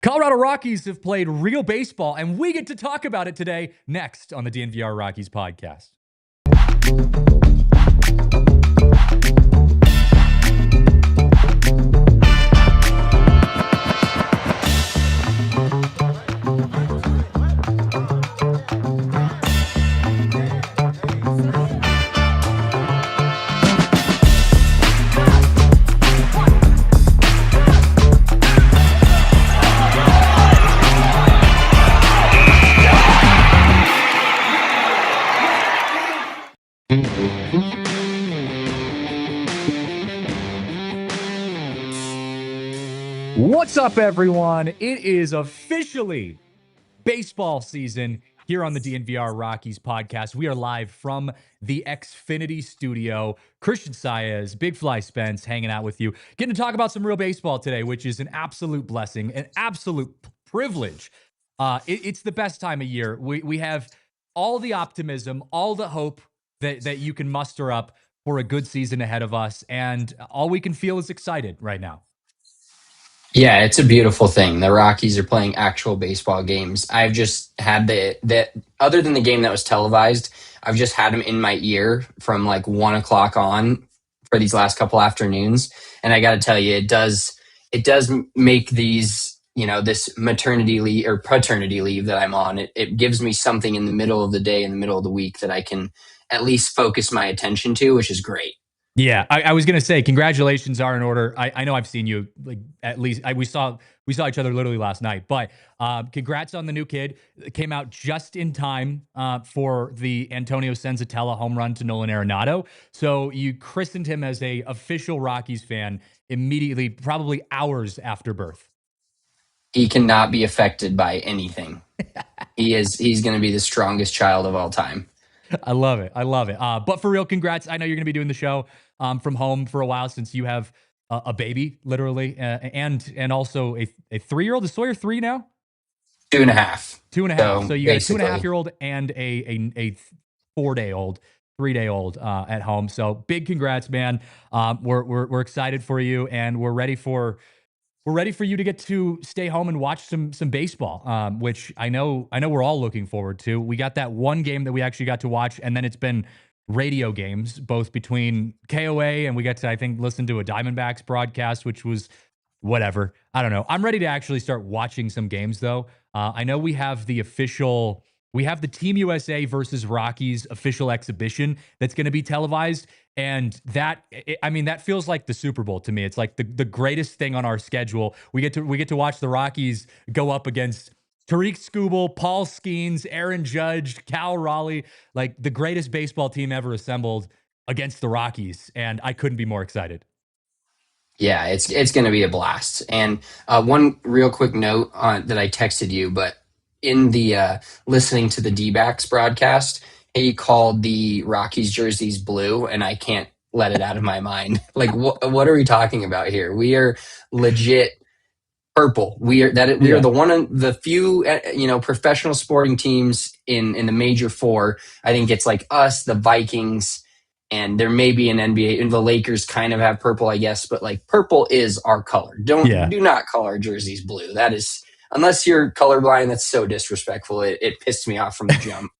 Colorado Rockies have played real baseball, and we get to talk about it today, next on the DNVR Rockies podcast. What's up, everyone? It is officially baseball season here on the DNVR Rockies podcast. We are live from the Xfinity studio. Christian Saez, Big Fly Spence hanging out with you, getting to talk about some real baseball today, which is an absolute blessing, an absolute privilege. It's the best time of year. We have all the optimism, all the hope that you can muster up for a good season ahead of us, and all we can feel is excited right now. Yeah, it's a beautiful thing. The Rockies are playing actual baseball games. I've just had that other than the game that was televised, I've just had them in my ear from like 1 o'clock on for these last couple afternoons. And I got to tell you, it does make these, this maternity leave or paternity leave that I'm on. It gives me something in the middle of the day, in the middle of the week that I can at least focus my attention to, which is great. Yeah, I was gonna say congratulations are in order. I know I've seen you like at least we saw each other literally last night, but congrats on the new kid. It came out just in time for the Antonio Senzatella home run to Nolan Arenado. So you christened him as a official Rockies fan immediately, probably hours after birth. He cannot be affected by anything. He's going to be the strongest child of all time. I love it. But for real, congrats. I know you're going to be doing the show from home for a while since you have a baby, literally, and also a 3-year-old. Is Sawyer 3 now? 2.5. 2.5. So you got a 2.5-year-old and a 4-day-old, 3-day-old at home. So big congrats, man. We're excited for you, and we're ready for you to get to stay home and watch some baseball, which I know we're all looking forward to. We got that one game that we actually got to watch, and then it's been radio games, both between KOA and we got to, I think, listen to a Diamondbacks broadcast, which was whatever. I don't know. I'm ready to actually start watching some games, though. I know we have the Team USA versus Rockies official exhibition that's going to be televised. And that feels like the Super Bowl to me. It's like the greatest thing on our schedule. We get to watch the Rockies go up against Tariq Skubal, Paul Skeens, Aaron Judge, Cal Raleigh, like the greatest baseball team ever assembled against the Rockies. And I couldn't be more excited. Yeah, it's going to be a blast. And one real quick note that I texted you, but in the listening to the D-backs broadcast, he called the Rockies jerseys blue, and I can't let it out of my mind. Like, what are we talking about here? We are legit purple. We are the one of the few professional sporting teams in the major four. I think it's like us, the Vikings, and there may be an NBA, and the Lakers kind of have purple, I guess, but like purple is our color. Do not call our jerseys blue. That is, unless you're colorblind, that's so disrespectful. It pissed me off from the jump.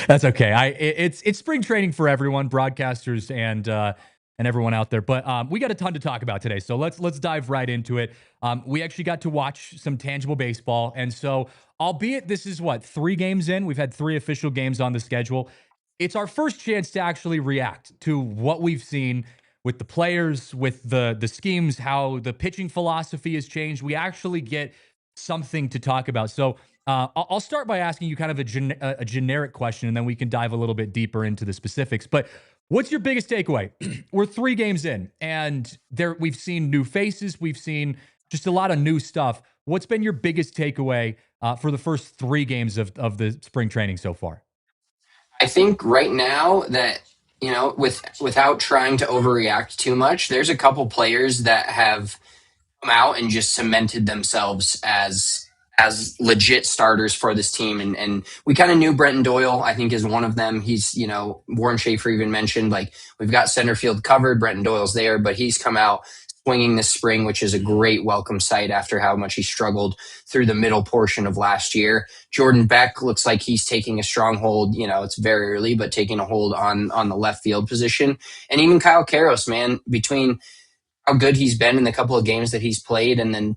That's okay. It's spring training for everyone, broadcasters and everyone out there. But we got a ton to talk about today, so let's dive right into it. We actually got to watch some tangible baseball, and so albeit this is 3 games in, we've had 3 official games on the schedule. It's our first chance to actually react to what we've seen with the players, with the schemes, how the pitching philosophy has changed. We actually get something to talk about. So I'll start by asking you kind of a generic question, and then we can dive a little bit deeper into the specifics. But what's your biggest takeaway? We're 3 games in, and we've seen new faces. We've seen just a lot of new stuff. What's been your biggest takeaway for the first 3 games of the spring training so far? I think right now that, without trying to overreact too much, there's a couple players that have come out and just cemented themselves as legit starters for this team. And we kind of knew Brenton Doyle, I think, is one of them. He's, Warren Schaefer even mentioned, like, we've got center field covered. Brenton Doyle's there, but he's come out swinging this spring, which is a great welcome sight after how much he struggled through the middle portion of last year. Jordan Beck looks like he's taking a strong hold. It's very early, but taking a hold on the left field position. And even Kyle Karros, man, between how good he's been in the couple of games that he's played, and then,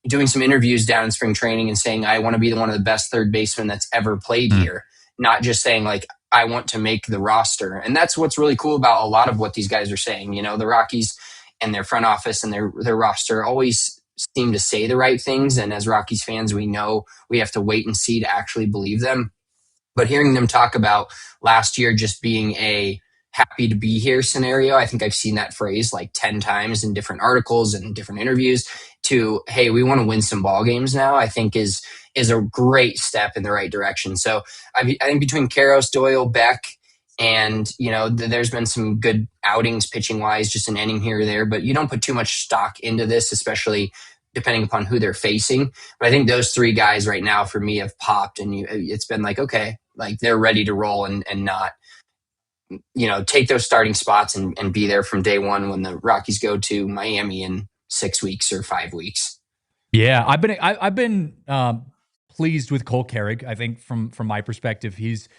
doing some interviews down in spring training and saying, I want to be one of the best third basemen that's ever played here. Not just saying like, I want to make the roster. And that's what's really cool about a lot of what these guys are saying. The Rockies and their front office and their roster always seem to say the right things. And as Rockies fans, we know we have to wait and see to actually believe them. But hearing them talk about last year just being a happy to be here scenario, I think I've seen that phrase like 10 times in different articles and different interviews, to, hey, we want to win some ball games now, I think is a great step in the right direction. So I think between Karros, Doyle, Beck, and, there's been some good outings pitching wise, just an inning here or there, but you don't put too much stock into this, especially depending upon who they're facing. But I think those three guys right now for me have popped, and it's been like, okay, like they're ready to roll and not, take those starting spots and be there from day one when the Rockies go to Miami in 6 weeks or 5 weeks. Yeah, I've been pleased with Cole Carrig. I think from my perspective, he's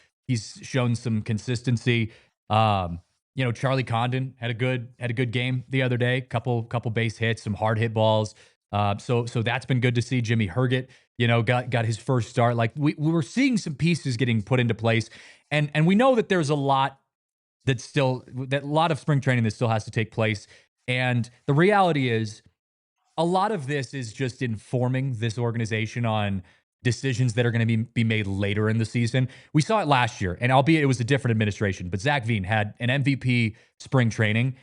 shown some consistency. Charlie Condon had a good game the other day. Couple base hits, some hard hit balls. So that's been good to see. Jimmy Herget, got his first start. Like we were seeing some pieces getting put into place, and we know that there's a lot a lot of spring training that still has to take place. And the reality is, a lot of this is just informing this organization on decisions that are going to be made later in the season. We saw it last year, and albeit it was a different administration, but Zach Veen had an MVP spring training,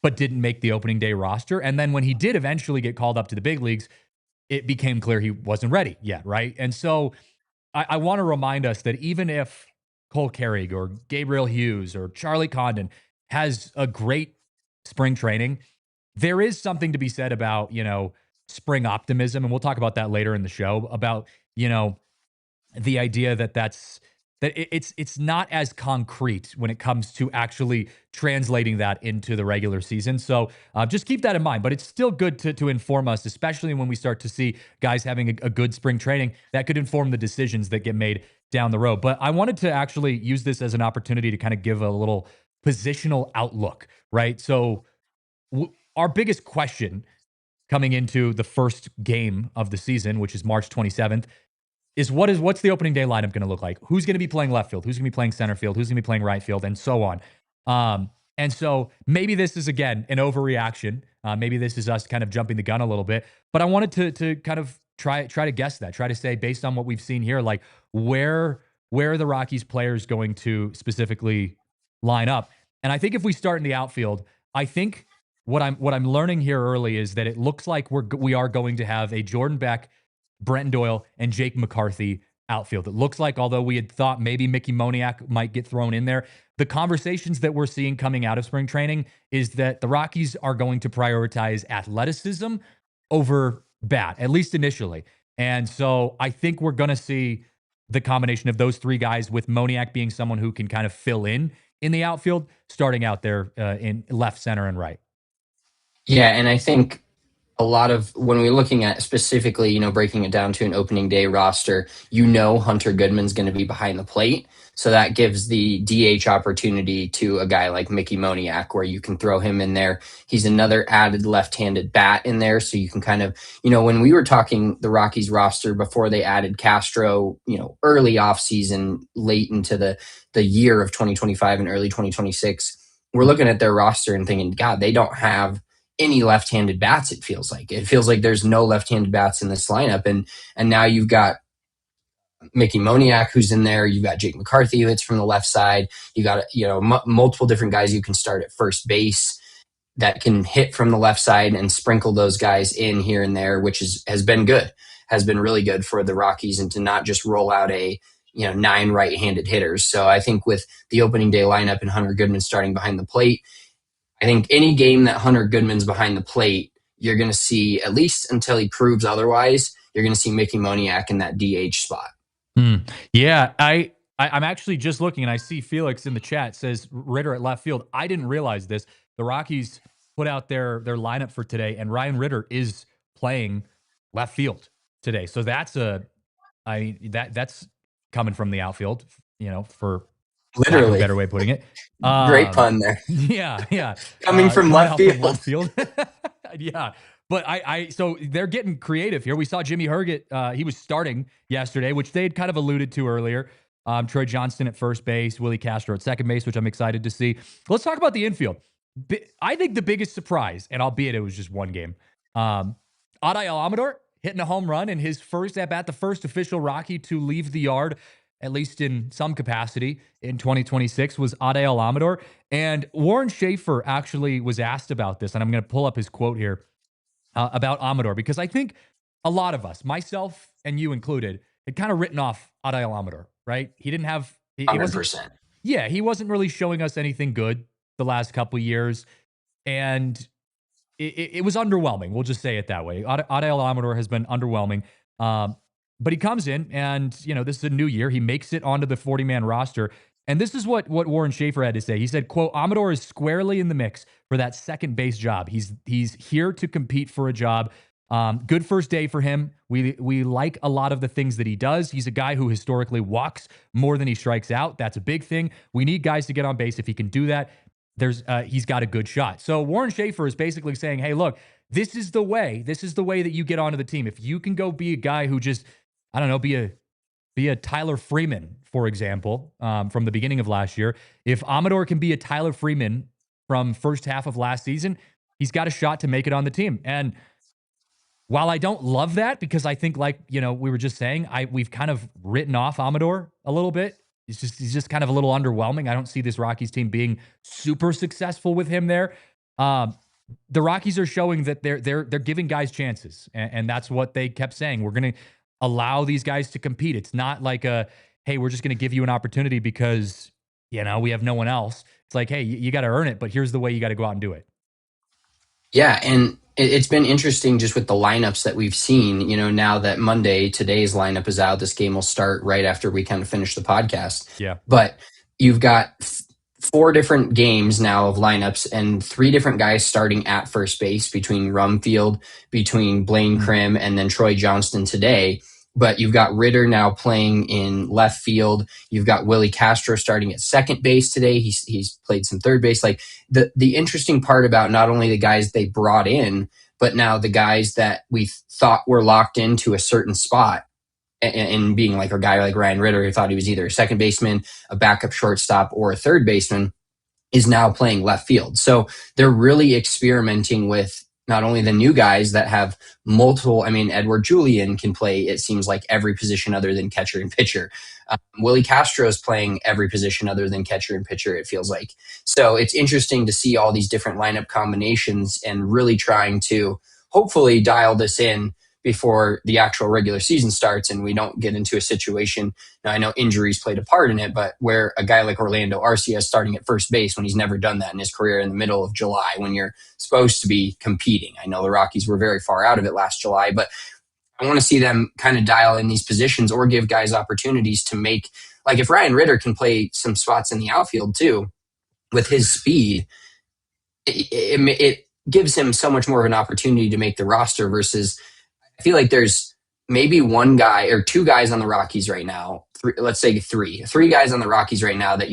but didn't make the opening day roster. And then when he did eventually get called up to the big leagues, it became clear he wasn't ready yet, right? And so I want to remind us that even if Cole Carrig or Gabriel Hughes or Charlie Condon has a great spring training, there is something to be said about, spring optimism. And we'll talk about that later in the show, about, the idea that it's not as concrete when it comes to actually translating that into the regular season. So just keep that in mind. But it's still good to inform us, especially when we start to see guys having a good spring training that could inform the decisions that get made down the road. But I wanted to actually use this as an opportunity to kind of give a little positional outlook, right? So our biggest question coming into the first game of the season, which is March 27th, is what's the opening day lineup going to look like? Who's going to be playing left field? Who's going to be playing center field? Who's going to be playing right field? And so on. And so maybe this is, again, an overreaction. Maybe this is us kind of jumping the gun a little bit. But I wanted to kind of try to guess that. Try to say, based on what we've seen here, like where are the Rockies players going to specifically line up? And I think if we start in the outfield, I think what I'm learning here early is that it looks like we are going to have a Jordan Beck, Brenton Doyle, and Jake McCarthy outfield. It looks like, although we had thought maybe Mickey Moniak might get thrown in there, the conversations that we're seeing coming out of spring training is that the Rockies are going to prioritize athleticism over bat, at least initially. And so I think we're going to see the combination of those three guys, with Moniak being someone who can kind of fill in the outfield, starting out there in left, center, and right. Yeah, and I think a lot of when we're looking at specifically, breaking it down to an opening day roster, Hunter Goodman's going to be behind the plate. So that gives the DH opportunity to a guy like Mickey Moniak, where you can throw him in there. He's another added left-handed bat in there. So you can kind of, when we were talking the Rockies roster before they added Castro, early offseason, late into the year of 2025 and early 2026, we're looking at their roster and thinking, God, they don't have any left-handed bats. It feels like there's no left-handed bats in this lineup. And now you've got Mickey Moniak who's in there. You've got Jake McCarthy who hits from the left side. You got, multiple different guys you can start at first base that can hit from the left side and sprinkle those guys in here and there, which has been really good for the Rockies, and to not just roll out 9 right-handed hitters. So I think with the opening day lineup and Hunter Goodman starting behind the plate, I think any game that Hunter Goodman's behind the plate, you're going to see, at least until he proves otherwise, you're going to see Mickey Moniak in that DH spot. Yeah, I'm actually just looking, and I see Felix in the chat says Ritter at left field. I didn't realize this. The Rockies put out their lineup for today, and Ryan Ritter is playing left field today. So that's that's coming from the outfield, for lack of a Literally. better way of putting it. Great pun there. Yeah. Coming from left out from field. left field. Yeah. But so they're getting creative here. We saw Jimmy Herget. He was starting yesterday, which they had kind of alluded to earlier. Troy Johnston at first base, Willie Castro at second base, which I'm excited to see. Let's talk about the infield. I think the biggest surprise, and albeit it was just one game, Adi Alamador hitting a home run in his first at-bat, the first official Rocky to leave the yard, at least in some capacity, in 2026, was Adi Alamador. And Warren Schaefer actually was asked about this, and I'm going to pull up his quote here about Amador, because I think a lot of us, myself and you included, had kind of written off Adi Alamador, right? He didn't have... He 100%. he wasn't really showing us anything good the last couple of years, and it was underwhelming. We'll just say it that way. Adi Alamador has been underwhelming, but he comes in, and this is a new year. He makes it onto the 40-man roster, and this is what Warren Schaefer had to say. He said, quote, "Amador is squarely in the mix for that second base job. He's here to compete for a job. Good first day for him. We like a lot of the things that he does. He's a guy who historically walks more than he strikes out. That's a big thing. We need guys to get on base. If he can do that, he's got a good shot." So Warren Schaefer is basically saying, hey, look, this is the way that you get onto the team. If you can go be a guy who just, I don't know, be a Tyler Freeman, for example, from the beginning of last year. If Amador can be a Tyler Freeman from first half of last season, he's got a shot to make it on the team. And while I don't love that, because I think, like, we were just saying, we've kind of written off Amador a little bit. He's just kind of a little underwhelming. I don't see this Rockies team being super successful with him there. The Rockies are showing that they're giving guys chances, and that's what they kept saying. We're going to allow these guys to compete. It's not like hey, we're just going to give you an opportunity because we have no one else. It's like, hey, you got to earn it, but here's the way you got to go out and do it. Yeah, and it's been interesting just with the lineups that we've seen. Now that today's lineup is out, this game will start right after we kind of finish the podcast. Yeah. But you've got 4 different games now of lineups and 3 different guys starting at first base between Rumfield, between Blaine Krim, and then Troy Johnston today. But you've got Ritter now playing in left field. You've got Willie Castro starting at second base today. He's played some third base. Like the interesting part about not only the guys they brought in, but now the guys that we thought were locked into a certain spot, and being like a guy like Ryan Ritter, who thought he was either a second baseman, a backup shortstop, or a third baseman, is now playing left field. So they're really experimenting with not only the new guys that have multiple. I mean, Edward Julian can play, it seems like, every position other than catcher and pitcher. Willie Castro is playing every position other than catcher and pitcher, it feels like. So it's interesting to see all these different lineup combinations and really trying to hopefully dial this in before the actual regular season starts and we don't get into a situation. Now, I know injuries played a part in it, but where a guy like Orlando Arcia is starting at first base when he's never done that in his career in the middle of July when you're supposed to be competing. I know the Rockies were very far out of it last July, but I want to see them kind of dial in these positions or give guys opportunities to make, like if Ryan Ritter can play some spots in the outfield too, with his speed, it gives him so much more of an opportunity to make the roster versus I feel like there's maybe one guy or 2 guys on the Rockies right now, let's say 3 guys on the Rockies right now that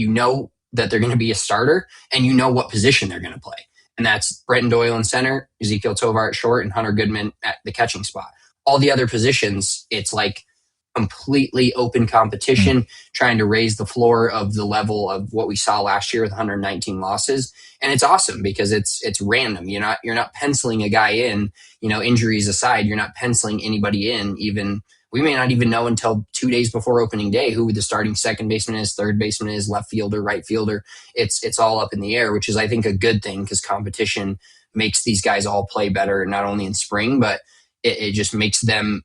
that they're going to be a starter and what position they're going to play. And that's Brenton Doyle in center, Ezekiel Tovar at short, and Hunter Goodman at the catching spot. All the other positions, it's like completely open competition, trying to raise the floor of the level of what we saw last year with 119 losses. And it's awesome because it's random. You're not penciling a guy in, injuries aside, you're not penciling anybody in. Even we may not even know until 2 days before opening day who the starting second baseman is, third baseman is, left fielder, right fielder. It's all up in the air, which is, I think, a good thing because competition makes these guys all play better, not only in spring, but it just makes them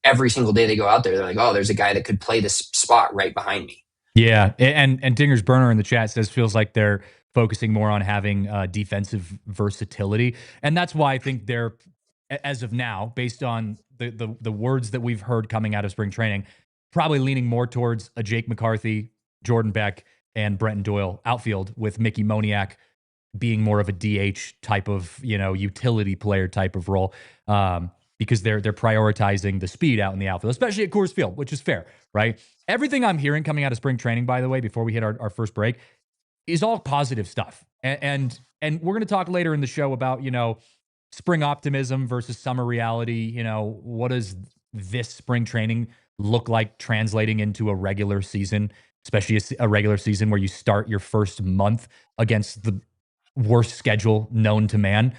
every single day they go out there, they're like, oh, there's a guy that could play this spot right behind me. Yeah. And Dinger's Burner in the chat says, feels like they're focusing more on having defensive versatility. And that's why I think they're, as of now, based on the words that we've heard coming out of spring training, probably leaning more towards a Jake McCarthy, Jordan Beck, and Brenton Doyle outfield with Mickey Moniak being more of a DH type of, utility player type of role, because they're prioritizing the speed out in the outfield, especially at Coors Field, which is fair, right? Everything I'm hearing coming out of spring training, by the way, before we hit our first break, is all positive stuff. And we're going to talk later in the show about, spring optimism versus summer reality. What does this spring training look like translating into a regular season, especially a regular season where you start your first month against the worst schedule known to man?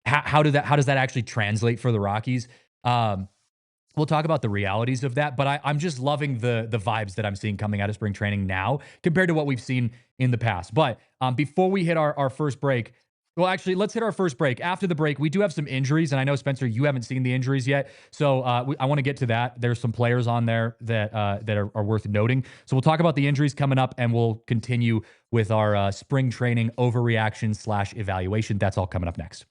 How does that actually translate for the Rockies? We'll talk about the realities of that, but I'm just loving the vibes that I'm seeing coming out of spring training now compared to what we've seen in the past. But before we hit our first break, well, actually, let's hit our first break. After the break, we do have some injuries, and I know, Spencer, you haven't seen the injuries yet, so I want to get to that. There's some players on there that are worth noting. So we'll talk about the injuries coming up, and we'll continue with our spring training overreaction / evaluation. That's all coming up next.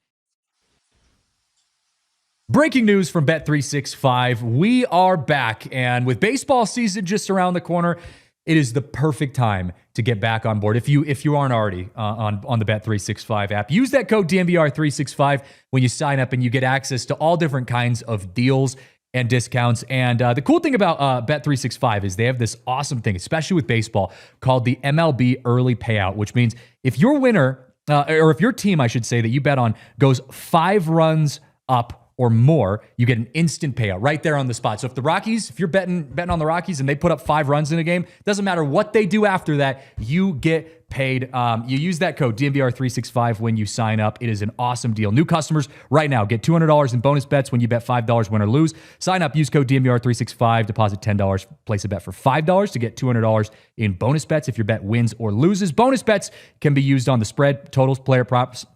Breaking news from Bet365. We are back, and with baseball season just around the corner, it is the perfect time to get back on board. If you aren't already on the Bet365 app, use that code DNVR365 when you sign up, and you get access to all different kinds of deals and discounts. And the cool thing about Bet365 is they have this awesome thing, especially with baseball, called the MLB Early Payout, which means if your winner, or if your team, I should say, that you bet on goes 5 runs up or more, you get an instant payout right there on the spot. So if you're betting on the Rockies and they put up 5 runs in a game, doesn't matter what they do after that, you get paid. You use that code DNVR365 when you sign up. It is an awesome deal. New customers right now get $200 in bonus bets when you bet $5 win or lose. Sign up, use code DNVR365, deposit $10, place a bet for $5 to get $200 in bonus bets if your bet wins or loses. Bonus bets can be used on the spread, totals, player props,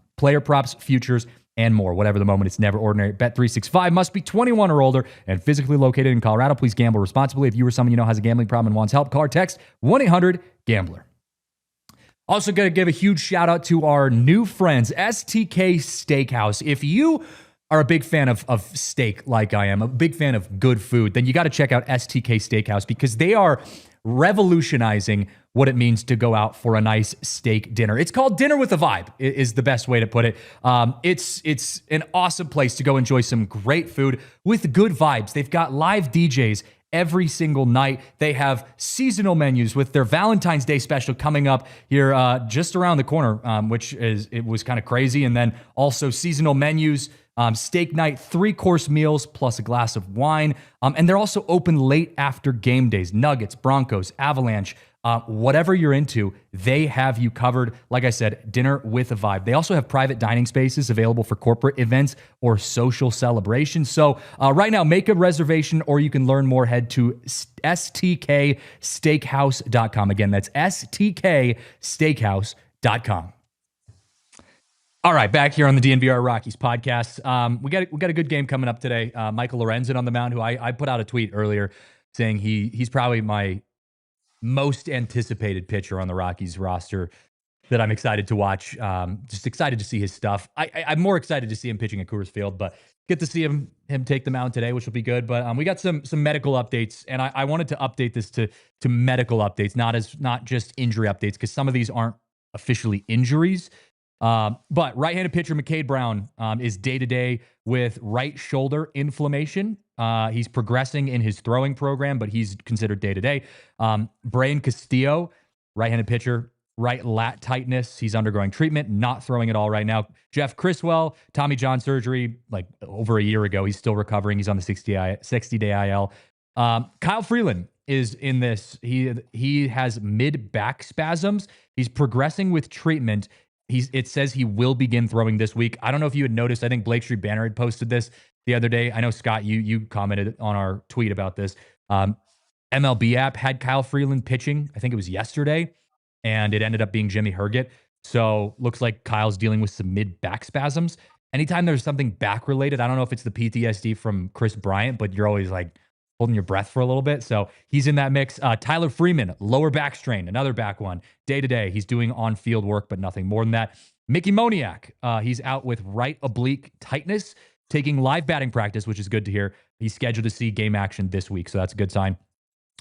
futures, and more. Whatever the moment, it's never ordinary. Bet365 must be 21 or older and physically located in Colorado. Please gamble responsibly. If you or someone you know has a gambling problem and wants help, call or text 1-800-GAMBLER. Also going to give a huge shout out to our new friends, STK Steakhouse. If you are a big fan of steak like I am, a big fan of good food, then you got to check out STK Steakhouse because they are revolutionizing what it means to go out for a nice steak dinner. It's called Dinner with a Vibe, is the best way to put it. It's an awesome place to go enjoy some great food with good vibes. They've got live DJs every single night. They have seasonal menus with their Valentine's Day special coming up here just around the corner, it was kind of crazy. And then also seasonal menus, steak night, 3-course meals plus a glass of wine. And they're also open late after game days. Nuggets, Broncos, Avalanche, whatever you're into, they have you covered. Like I said, Dinner with a Vibe. They also have private dining spaces available for corporate events or social celebrations. So right now, make a reservation or you can learn more. Head to stksteakhouse.com. Again, that's stksteakhouse.com. All right, back here on the DNVR Rockies podcast. We got a good game coming up today. Michael Lorenzen on the mound, who I put out a tweet earlier saying he's probably my most anticipated pitcher on the Rockies roster that I'm excited to watch. Just excited to see his stuff. I'm more excited to see him pitching at Coors Field, but get to see him take the mound today, which will be good. But we got some medical updates, and I wanted to update this to medical updates, not just injury updates, because some of these aren't officially injuries. But right-handed pitcher McCade Brown is day-to-day with right shoulder inflammation. He's progressing in his throwing program, but he's considered day-to-day. Brian Castillo, right-handed pitcher, right lat tightness. He's undergoing treatment, not throwing at all right now. Jeff Criswell, Tommy John surgery like over a year ago. He's still recovering. He's on the 60-day IL. Kyle Freeland is in this. He has mid-back spasms. He's progressing with treatment. It says he will begin throwing this week. I don't know if you had noticed. I think Blake Street Banner had posted this the other day. I know, Scott, you commented on our tweet about this. MLB app had Kyle Freeland pitching. I think it was yesterday, and it ended up being Jimmy Herget. So looks like Kyle's dealing with some mid-back spasms. Anytime there's something back-related, I don't know if it's the PTSD from Chris Bryant, but you're always like holding your breath for a little bit. So he's in that mix. Tyler Freeman, lower back strain, another back one. Day-to-day, he's doing on-field work, but nothing more than that. Mickey Moniak, he's out with right oblique tightness, taking live batting practice, which is good to hear. He's scheduled to see game action this week, so that's a good sign.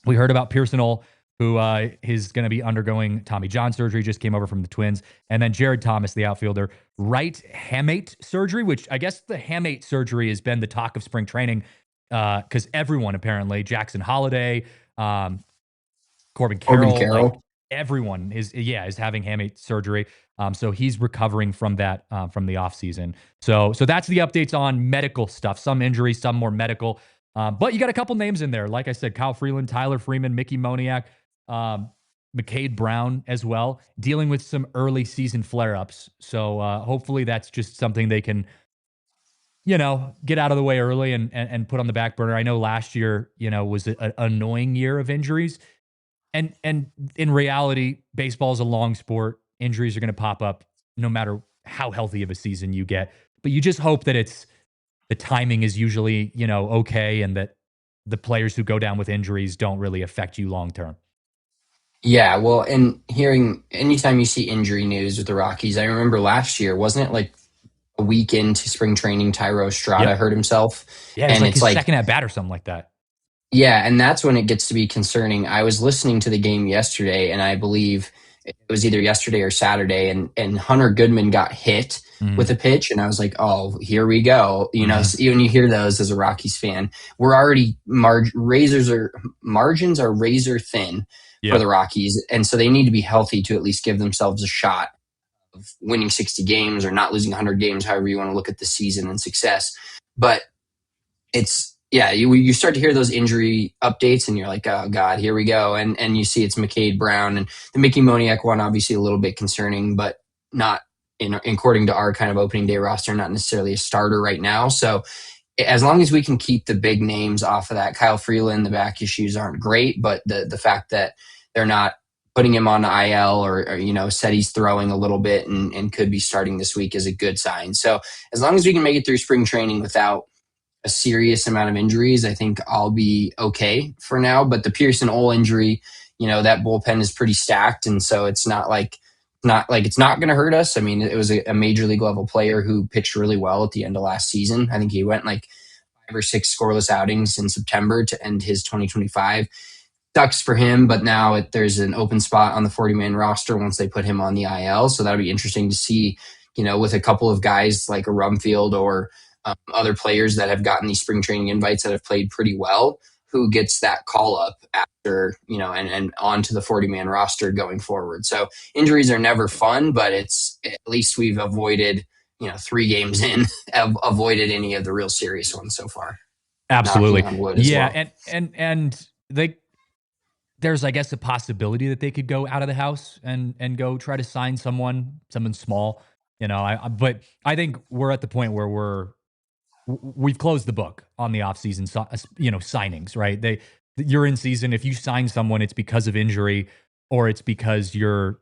We heard about Pearson Ole who is going to be undergoing Tommy John surgery, just came over from the Twins. And then Jared Thomas, the outfielder, right hamate surgery, which I guess the hamate surgery has been the talk of spring training because everyone apparently, Jackson Holiday, Corbin Carroll, like everyone is having hamate surgery. So he's recovering from that from the offseason. So that's the updates on medical stuff. Some injuries, some more medical. But you got a couple names in there. Like I said, Kyle Freeland, Tyler Freeman, Mickey Moniak, McCade Brown as well, dealing with some early season flare-ups. So hopefully that's just something they can, get out of the way early and put on the back burner. I know last year, was an annoying year of injuries. And in reality, baseball is a long sport. Injuries are going to pop up no matter how healthy of a season you get. But you just hope that the timing is usually, okay, and that the players who go down with injuries don't really affect you long term. Yeah, well, and anytime you see injury news with the Rockies, I remember last year, wasn't it like a week into spring training, Tyro Estrada hurt himself? Yeah, and it's like second at bat or something like that. Yeah, and that's when it gets to be concerning. I was listening to the game yesterday, and I believe it was either yesterday or Saturday, and Hunter Goodman got hit with a pitch, and I was like, oh, here we go. So when you hear those as a Rockies fan, we're already margins are razor thin for the Rockies, and so they need to be healthy to at least give themselves a shot of winning 60 games or not losing 100 games, however you want to look at the season and success. But you start to hear those injury updates and you're like, oh God, here we go. And you see it's McCade Brown, and the Mickey Moniak one, obviously a little bit concerning, but not according to our kind of opening day roster, not necessarily a starter right now. So as long as we can keep the big names off of that, Kyle Freeland, the back issues aren't great, but the fact that they're not putting him on IL or said he's throwing a little bit and could be starting this week is a good sign. So as long as we can make it through spring training without a serious amount of injuries, I think I'll be okay for now. But the Pearson Ole injury, that bullpen is pretty stacked. And so it's not like it's not going to hurt us. I mean, it was a major league level player who pitched really well at the end of last season. I think he went like 5 or 6 scoreless outings in September to end his 2025. Sucks for him, but now there's an open spot on the 40-man roster once they put him on the IL. So that'll be interesting to see, with a couple of guys like a Rumfield or other players that have gotten these spring training invites that have played pretty well, who gets that call up after, and onto the 40-man roster going forward. So injuries are never fun, but it's at least we've avoided, 3 games in, avoided any of the real serious ones so far. Absolutely. Yeah. Well. And there's, I guess, a possibility that they could go out of the house and go try to sign someone small, but I think we're at the point where we've closed the book on the offseason, signings, right? You're in season. If you sign someone, it's because of injury or it's because you're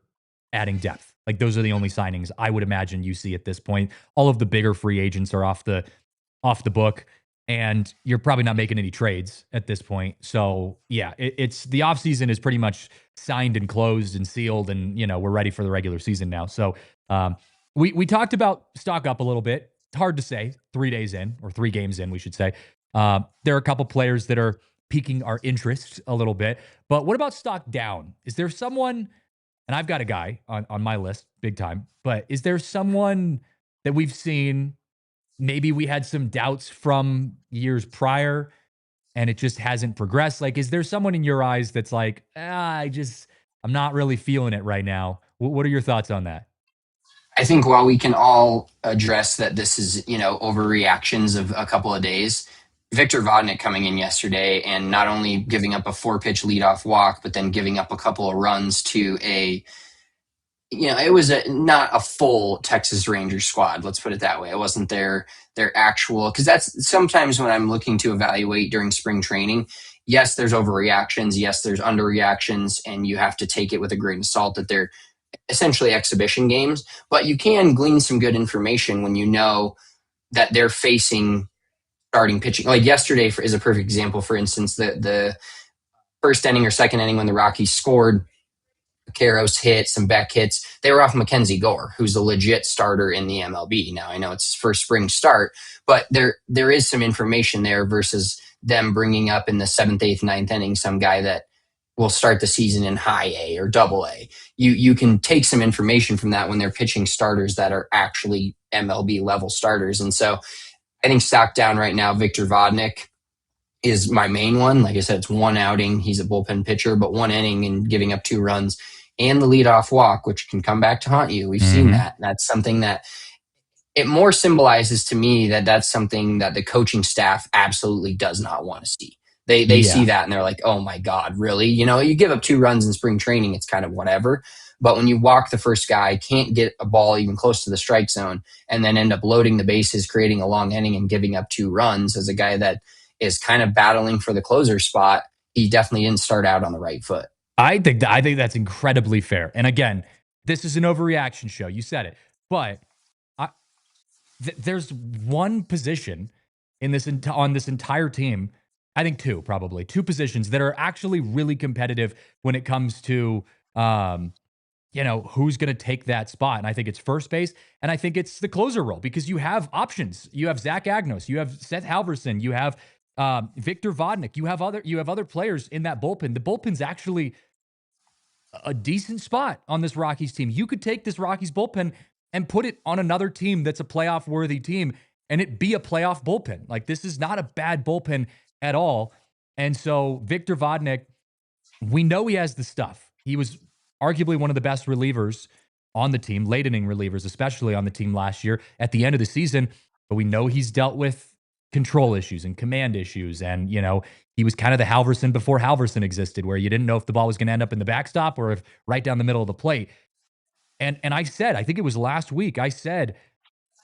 adding depth. Like those are the only signings I would imagine you see at this point. All of the bigger free agents are off the book, and you're probably not making any trades at this point. So yeah, it's the offseason is pretty much signed and closed and sealed, and we're ready for the regular season now. So we talked about stock up a little bit. It's hard to say 3 days in, or 3 games in, we should say. There are a couple players that are piquing our interest a little bit. But what about stock down? Is there someone, and I've got a guy on my list, big time, but is there someone that we've seen, maybe we had some doubts from years prior, and it just hasn't progressed? Like, is there someone in your eyes that's like, I'm not really feeling it right now? What are your thoughts on that? I think while we can all address that this is, overreactions of a couple of days, Victor Vodnik coming in yesterday and not only giving up a 4-pitch leadoff walk, but then giving up a couple of runs to it was not a full Texas Rangers squad. Let's put it that way. It wasn't their actual, because that's sometimes when I'm looking to evaluate during spring training. Yes, there's overreactions. Yes, there's underreactions, and you have to take it with a grain of salt that they're essentially exhibition games, but you can glean some good information when you know that they're facing starting pitching. Like yesterday is a perfect example. For instance, the first inning or second inning when the Rockies scored, Karros hit, some Beck hits, they were off Mackenzie Gore, who's a legit starter in the MLB. Now, I know it's his first spring start, but there is some information there versus them bringing up in the 7th, 8th, 9th inning some guy that will start the season in high A or double A. You can take some information from that when they're pitching starters that are actually MLB level starters. And so I think stock down right now, Victor Vodnik is my main one. Like I said, it's one outing. He's a bullpen pitcher, but one inning and giving up 2 runs and the leadoff walk, which can come back to haunt you. We've seen that. That's something that it more symbolizes to me that that's something that the coaching staff absolutely does not want to see. They see that and they're like, oh my God, really? You give up 2 runs in spring training, it's kind of whatever. But when you walk the first guy, can't get a ball even close to the strike zone, and then end up loading the bases, creating a long inning and giving up 2 runs as a guy that is kind of battling for the closer spot, he definitely didn't start out on the right foot. I think that's incredibly fair. And again, this is an overreaction show. You said it. But there's one position in this on this entire team, I think 2 probably, 2 positions that are actually really competitive when it comes to who's going to take that spot. And I think it's first base, and I think it's the closer role, because you have options. You have Zach Agnos, you have Seth Halverson, you have Victor Vodnik, you have other players in that bullpen. The bullpen's actually a decent spot on this Rockies team. You could take this Rockies bullpen and put it on another team that's a playoff worthy team, and it be a playoff bullpen. Like, this is not a bad bullpen at all. And so Victor Vodnik, we know he has the stuff. He was arguably one of the best relievers on the team, late inning relievers, especially on the team last year at the end of the season. But we know he's dealt with control issues and command issues. And, he was kind of the Halverson before Halverson existed, where you didn't know if the ball was going to end up in the backstop or if right down the middle of the plate. And I said, I think it was last week, I said,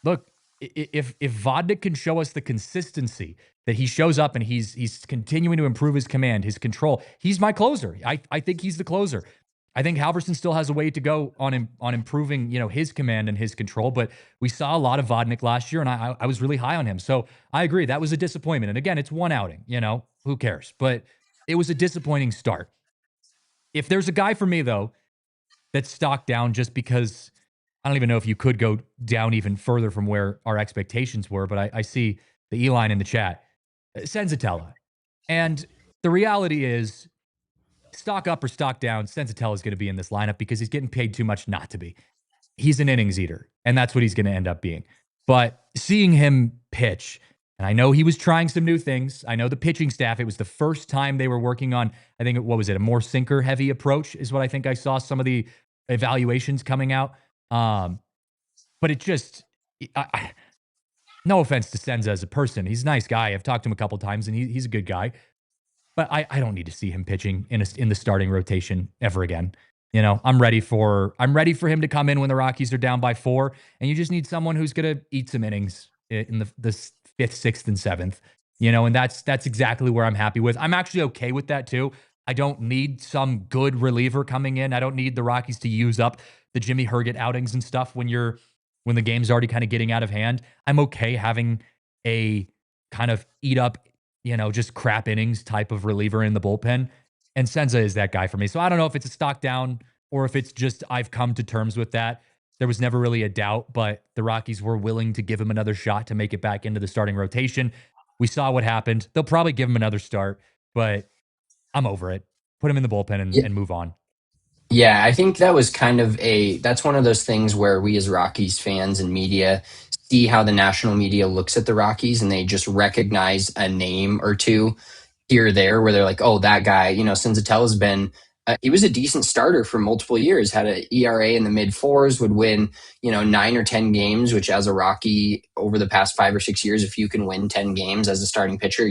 look, if Vodnik can show us the consistency that he shows up and he's continuing to improve his command, his control, he's my closer. I think he's the closer. I think Halverson still has a way to go on improving, his command and his control, but we saw a lot of Vodnik last year, and I was really high on him. So I agree, that was a disappointment. And again, it's one outing, who cares? But it was a disappointing start. If there's a guy for me, though, that's stock down, just because I don't even know if you could go down even further from where our expectations were, but I see the E-line in the chat, Senzatella. And the reality is, stock up or stock down, Senzatella is going to be in this lineup because he's getting paid too much not to be. He's an innings eater, and that's what he's going to end up being. But seeing him pitch, and I know he was trying some new things. I know the pitching staff, it was the first time they were working on, I think, what was it, a more sinker-heavy approach is what I think I saw some of the evaluations coming out. But it just, no offense to Senza as a person. He's a nice guy. I've talked to him a couple times, and he's a good guy. But I don't need to see him pitching in the starting rotation ever again. I'm ready for him to come in when the Rockies are down by 4, and you just need someone who's going to eat some innings in the 5th, 6th, and 7th. And that's exactly where I'm happy with. I'm actually okay with that too. I don't need some good reliever coming in. I don't need the Rockies to use up the Jimmy Herget outings and stuff when the game's already kind of getting out of hand. I'm okay having a kind of eat up, just crap innings type of reliever in the bullpen. And Senza is that guy for me. So I don't know if it's a stock down or if it's just I've come to terms with that. There was never really a doubt, but the Rockies were willing to give him another shot to make it back into the starting rotation. We saw what happened. They'll probably give him another start, but I'm over it. Put him in the bullpen and move on. Yeah, I think that was that's one of those things where we as Rockies fans and media see how the national media looks at the Rockies, and they just recognize a name or two here or there where they're like, oh, that guy, Senzatella's been, he was a decent starter for multiple years, had an ERA in the mid 4s, would win, 9 or 10 games, which as a Rocky over the past 5 or 6 years, if you can win 10 games as a starting pitcher,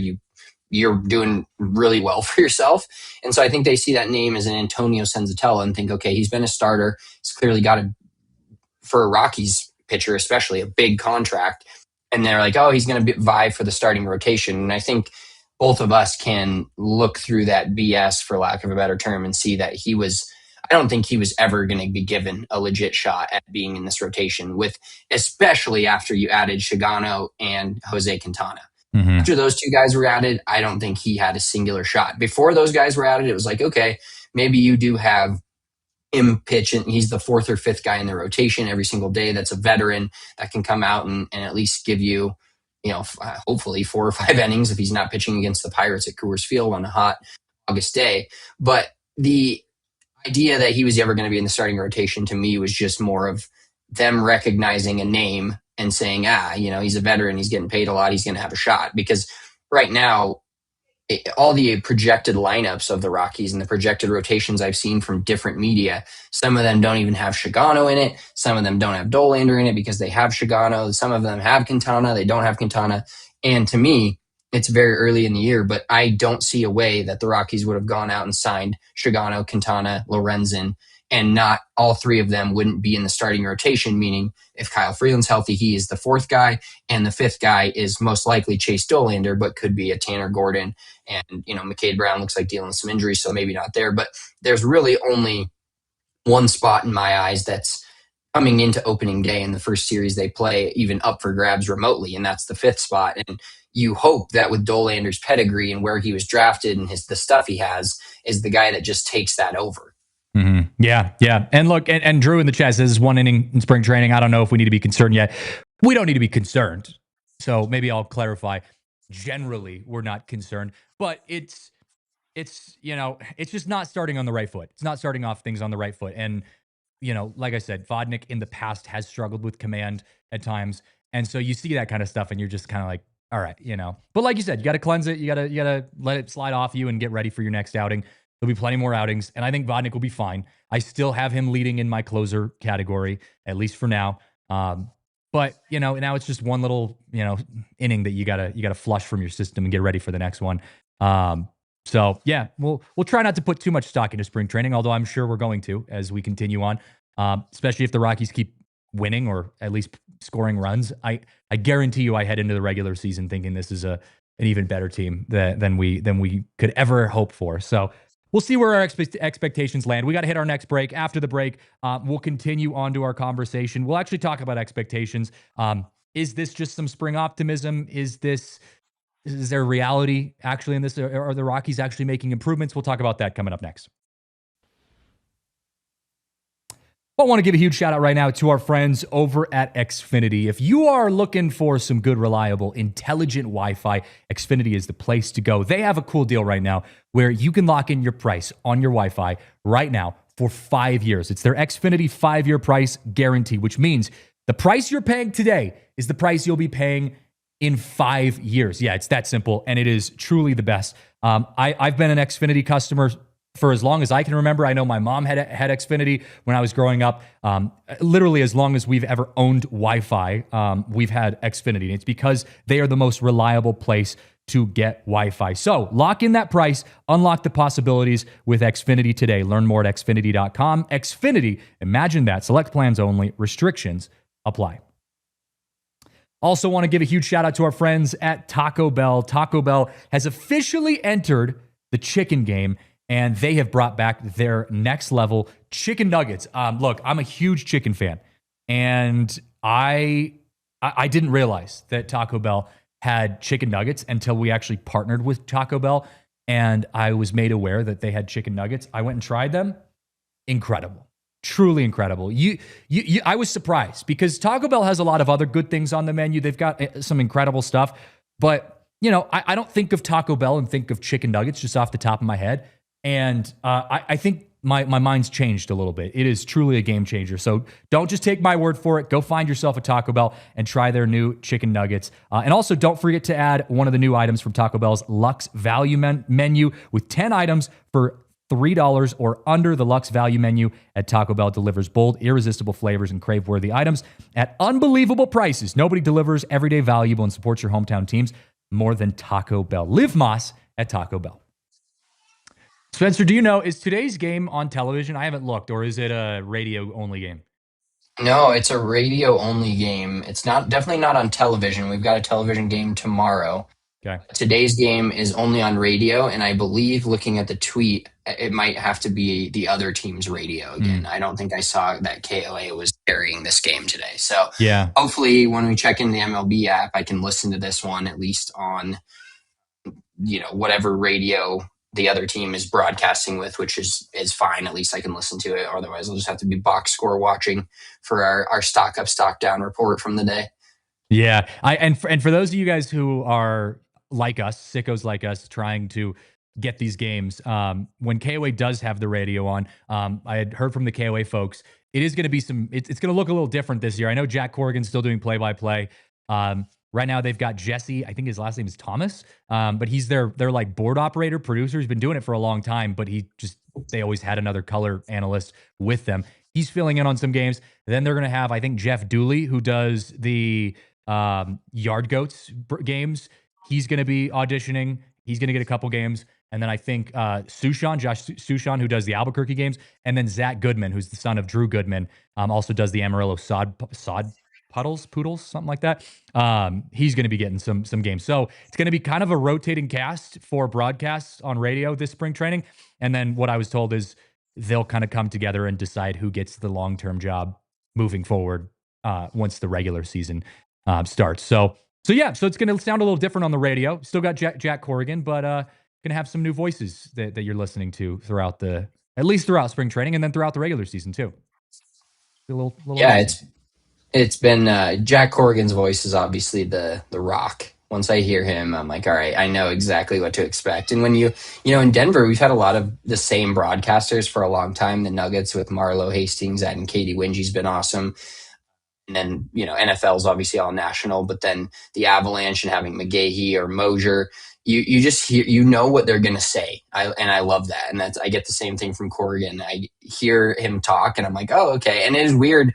you're doing really well for yourself. And so I think they see that name as an Antonio Senzatella and think, okay, he's been a starter. He's clearly got for a Rockies pitcher, especially a big contract. And they're like, oh, he's going to vie for the starting rotation. And I think both of us can look through that BS, for lack of a better term, and see that I don't think he was ever going to be given a legit shot at being in this rotation, especially after you added Shigano and Jose Quintana. Mm-hmm. After those 2 guys were added, I don't think he had a singular shot. Before those guys were added, it was like, okay, maybe you do have him pitch, and he's the 4th or 5th guy in the rotation every single day. That's a veteran that can come out and at least give you, hopefully 4 or 5 innings if he's not pitching against the Pirates at Coors Field on a hot August day. But the idea that he was ever going to be in the starting rotation to me was just more of them recognizing a name and saying, he's a veteran, he's getting paid a lot, he's going to have a shot. Because right now, all the projected lineups of the Rockies and the projected rotations I've seen from different media, some of them don't even have Shigano in it. Some of them don't have Dollander in it because they have Shigano. Some of them have Quintana. They don't have Quintana. And to me, it's very early in the year, but I don't see a way that the Rockies would have gone out and signed Shigano, Quintana, Lorenzen, and not all three of them wouldn't be in the starting rotation, meaning if Kyle Freeland's healthy, he is the fourth guy, and the fifth guy is most likely Chase Dollander, but could be a Tanner Gordon. And, McCade Brown looks like dealing with some injuries, so maybe not there. But there's really only one spot in my eyes that's coming into opening day in the first series they play, even up for grabs remotely, and that's the fifth spot. And you hope that with Dollander's pedigree and where he was drafted and the stuff he has, is the guy that just takes that over. Mm-hmm. Yeah. And look, and Drew in the chat says 1 inning in spring training. I don't know if we need to be concerned yet. We don't need to be concerned. So maybe I'll clarify. Generally, we're not concerned, but it's just not starting on the right foot. It's not starting off things on the right foot. And, like I said, Vodnik in the past has struggled with command at times. And so you see that kind of stuff and you're just kind of like, all right, but like you said, you got to cleanse it. You got to let it slide off you and get ready for your next outing. There'll be plenty more outings, and I think Vodnik will be fine. I still have him leading in my closer category, at least for now. But now it's just one little inning that you gotta flush from your system and get ready for the next one. So yeah, we'll try not to put too much stock into spring training, although I'm sure we're going to as we continue on. Especially if the Rockies keep winning or at least scoring runs. I guarantee you, I head into the regular season thinking this is an even better team than we could ever hope for. So. We'll see where our expectations land. We got to hit our next break. After the break, we'll continue on to our conversation. We'll actually talk about expectations. Is this just some spring optimism? Is there reality actually in this? Are the Rockies actually making improvements? We'll talk about that coming up next. I want to give a huge shout out right now to our friends over at Xfinity. If you are looking for some good, reliable, intelligent Wi-Fi, Xfinity is the place to go. They have a cool deal right now where you can lock in your price on your Wi-Fi right now for 5 years. It's their Xfinity 5-year price guarantee, which means the price you're paying today is the price you'll be paying in 5 years. Yeah, it's that simple, and it is truly the best. I've been an Xfinity customer for as long as I can remember. I know my mom had Xfinity when I was growing up. Literally as long as we've ever owned Wi-Fi, we've had Xfinity. And it's because they are the most reliable place to get Wi-Fi. So lock in that price, unlock the possibilities with Xfinity today. Learn more at Xfinity.com. Xfinity, imagine that. Select plans only. Restrictions apply. Also want to give a huge shout out to our friends at Taco Bell. Taco Bell has officially entered the chicken game, and they have brought back their next level chicken nuggets. Look, I'm a huge chicken fan, and I didn't realize that Taco Bell had chicken nuggets until we actually partnered with Taco Bell, and I was made aware that they had chicken nuggets. I went and tried them. Incredible. Truly incredible. I was surprised because Taco Bell has a lot of other good things on the menu. They've got some incredible stuff, but I don't think of Taco Bell and think of chicken nuggets just off the top of my head. And I think my mind's changed a little bit. It is truly a game changer. So don't just take my word for it. Go find yourself a Taco Bell and try their new chicken nuggets. And also don't forget to add one of the new items from Taco Bell's Luxe Value menu with 10 items for $3 or under. The Luxe Value menu at Taco Bell delivers bold, irresistible flavors and crave-worthy items at unbelievable prices. Nobody delivers everyday valuable and supports your hometown teams more than Taco Bell. Live Más at Taco Bell. Spencer, do you know, is today's game on television? I haven't looked, or is it a radio-only game? No, it's a radio-only game. It's definitely not on television. We've got a television game tomorrow. Okay. Today's game is only on radio, and I believe, looking at the tweet, it might have to be the other team's radio again. I don't think I saw that KOA was carrying this game today. So yeah, hopefully when we check in the MLB app, I can listen to this one at least on whatever radio the other team is broadcasting with, which is fine. At least I can listen to it. Otherwise, I'll just have to be box score watching for our stock up, stock down report from the day. Yeah. And for those of you guys who are like us, sickos like us, trying to get these games. When KOA does have the radio on, I had heard from the KOA folks, it is going to be it's going to look a little different this year. I know Jack Corrigan's still doing play-by-play. Right now they've got Jesse, I think his last name is Thomas, but he's their like board operator, producer. He's been doing it for a long time, but they always had another color analyst with them. He's filling in on some games. Then they're going to have, I think, Jeff Dooley, who does the Yard Goats games. He's going to be auditioning. He's going to get a couple games. And then I think Josh Sushan, who does the Albuquerque games. And then Zach Goodman, who's the son of Drew Goodman, also does the Amarillo sod poodles, something like that. He's going to be getting some games. So it's going to be kind of a rotating cast for broadcasts on radio this spring training. And then what I was told is they'll kind of come together and decide who gets the long-term job moving forward once the regular season starts. So it's going to sound a little different on the radio. Still got Jack Corrigan, but going to have some new voices that you're listening to at least throughout spring training and then throughout the regular season too. It's been Jack Corrigan's voice is obviously the rock. Once I hear him, I'm like, all right, I know exactly what to expect. And when in Denver, we've had a lot of the same broadcasters for a long time. The Nuggets with Marlo Hastings and Katie Wingy's been awesome. And then, NFL's obviously all national, but then the Avalanche and having McGahee or Mosier, you just hear, what they're going to say. I love that. And I get the same thing from Corrigan. I hear him talk and I'm like, oh, okay. And it is weird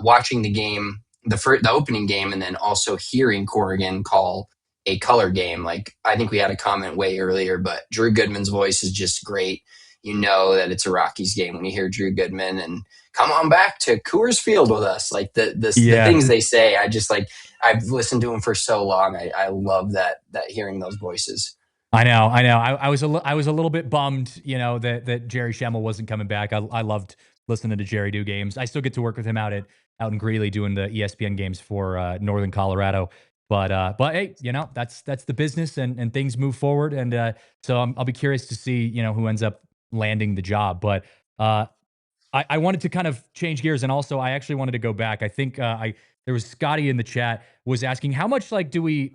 watching the game, the opening game, and then also hearing Corrigan call a color game. Like, I think we had a comment way earlier, but Drew Goodman's voice is just great. You know that it's a Rockies game when you hear Drew Goodman and come on back to Coors Field with us. Like the things they say, I've listened to them for so long. I love that hearing those voices. I know. I was a little bit bummed, that Jerry Schemmel wasn't coming back. I loved listening to Jerry do games. I still get to work with him out in Greeley doing the ESPN games for Northern Colorado. But hey, that's the business and things move forward. And so I'll be curious to see, who ends up landing the job. But I wanted to kind of change gears. And also I actually wanted to go back. I think there was Scotty in the chat was asking how much do we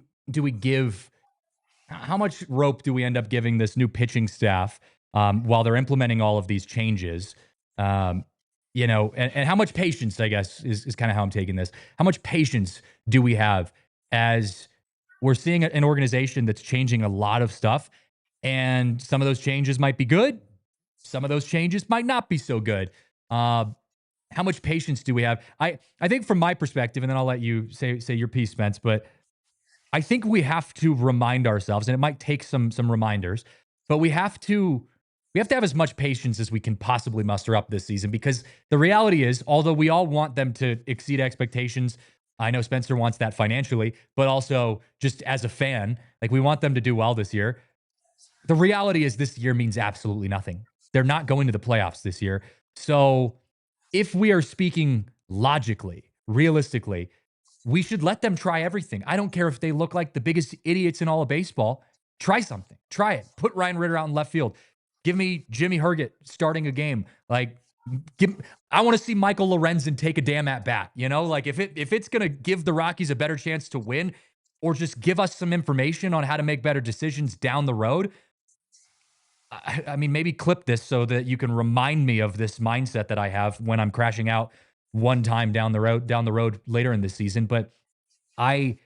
give, how much rope do we end up giving this new pitching staff while they're implementing all of these changes? And how much patience, I guess, is kind of how I'm taking this. How much patience do we have as we're seeing an organization that's changing a lot of stuff, and some of those changes might be good, some of those changes might not be so good. How much patience do we have? I think from my perspective, and then I'll let you say your piece, Spence, but I think we have to remind ourselves, and it might take some reminders, but we have to have as much patience as we can possibly muster up this season, because the reality is, although we all want them to exceed expectations, I know Spencer wants that financially, but also just as a fan, like we want them to do well this year. The reality is this year means absolutely nothing. They're not going to the playoffs this year. So if we are speaking logically, realistically, we should let them try everything. I don't care if they look like the biggest idiots in all of baseball. Try something. Try it. Put Ryan Ritter out in left field. Give me Jimmy Herget starting a game. I want to see Michael Lorenzen take a damn at bat. If it's going to give the Rockies a better chance to win, or just give us some information on how to make better decisions down the road. I mean, maybe clip this so that you can remind me of this mindset that I have when I'm crashing out one time down the road later in this season. But I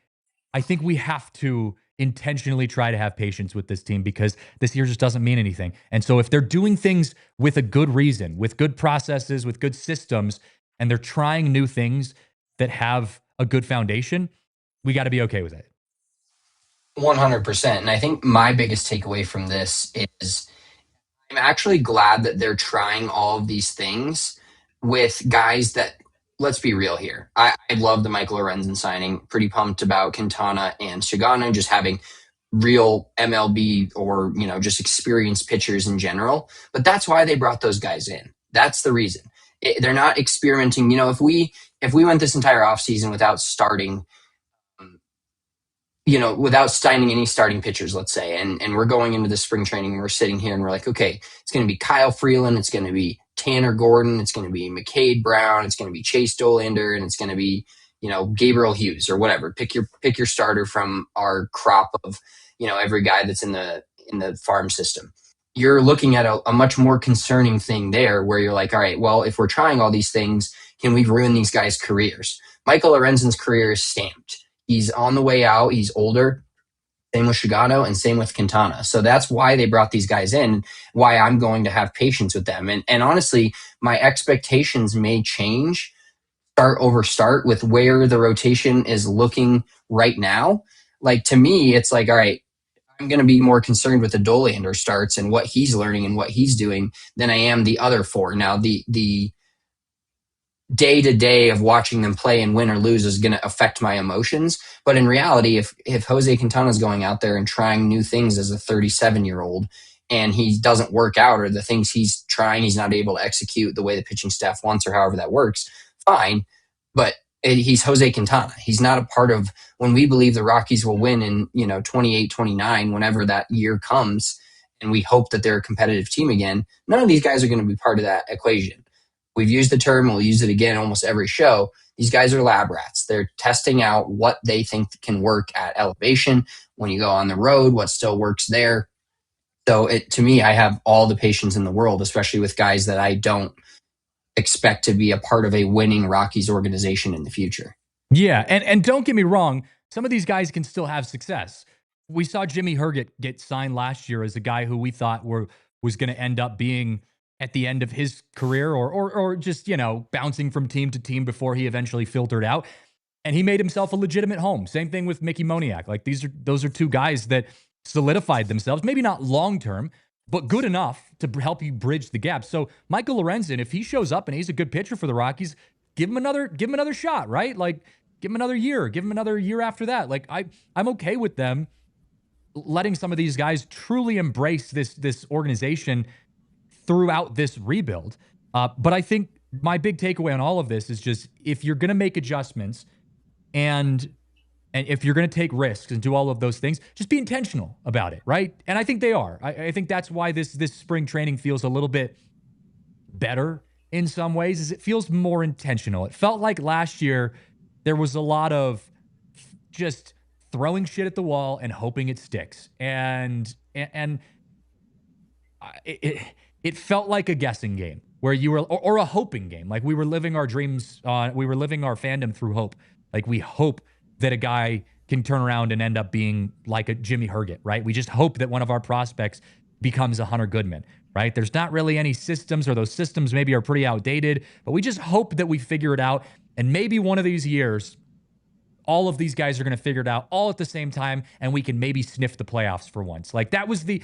think we have to intentionally try to have patience with this team, because this year just doesn't mean anything. And so if they're doing things with a good reason, with good processes, with good systems, and they're trying new things that have a good foundation, we got to be okay with it. 100%. And I think my biggest takeaway from this is I'm actually glad that they're trying all of these things with guys that, let's be real here. I love the Michael Lorenzen signing. Pretty pumped about Quintana and Shigano just having real MLB or, just experienced pitchers in general. But that's why they brought those guys in. That's the reason. They're not experimenting. If we went this entire offseason without starting any starting pitchers, let's say, and we're going into the spring training and we're sitting here and we're like, okay, it's going to be Kyle Freeland, it's going to be Tanner Gordon, it's going to be McCade Brown, it's going to be Chase Dolander, and it's going to be, Gabriel Hughes or whatever. Pick your starter from our crop of, every guy that's in the in the farm system. You're looking at a much more concerning thing there where you're like, all right, well, if we're trying all these things, can we ruin these guys' careers? Michael Lorenzen's career is stamped. He's on the way out. He's older. Same with Shigano and same with Quintana. So that's why they brought these guys in, why I'm going to have patience with them. And honestly, my expectations may change start over start with where the rotation is looking right now. Like to me, it's like, all right, I'm going to be more concerned with the Dolander starts and what he's learning and what he's doing than I am the other four. Now, the day to day of watching them play and win or lose is going to affect my emotions. But in reality, if Jose Quintana is going out there and trying new things as a 37-year-old and he doesn't work out, or the things he's trying, he's not able to execute the way the pitching staff wants, or however that works, fine. But he's Jose Quintana. He's not a part of when we believe the Rockies will win in 28, 29, whenever that year comes, and we hope that they're a competitive team again. None of these guys are going to be part of that equation. We've used the term, we'll use it again almost every show. These guys are lab rats. They're testing out what they think can work at elevation. When you go on the road, what still works there. So to me, I have all the patience in the world, especially with guys that I don't expect to be a part of a winning Rockies organization in the future. Yeah, and don't get me wrong, some of these guys can still have success. We saw Jimmy Herget get signed last year as a guy who we thought was going to end up being at the end of his career or just, bouncing from team to team before he eventually filtered out. And he made himself a legitimate home. Same thing with Mickey Moniak. Like those are two guys that solidified themselves, maybe not long-term, but good enough to help you bridge the gap. So Michael Lorenzen, if he shows up and he's a good pitcher for the Rockies, give him another shot, right? Like give him another year after that. Like I'm okay with them letting some of these guys truly embrace this organization throughout this rebuild. But I think my big takeaway on all of this is just if you're going to make adjustments and if you're going to take risks and do all of those things, just be intentional about it, right? And I think they are. I think that's why this spring training feels a little bit better in some ways, is it feels more intentional. It felt like last year there was a lot of just throwing shit at the wall and hoping it sticks. And it felt like a guessing game where you were, or a hoping game. Like we were living our dreams, we were living our fandom through hope. Like we hope that a guy can turn around and end up being like a Jimmy Herget, right? We just hope that one of our prospects becomes a Hunter Goodman, right? There's not really any systems, or those systems maybe are pretty outdated, but we just hope that we figure it out. And maybe one of these years, all of these guys are going to figure it out all at the same time, and we can maybe sniff the playoffs for once. Like that was the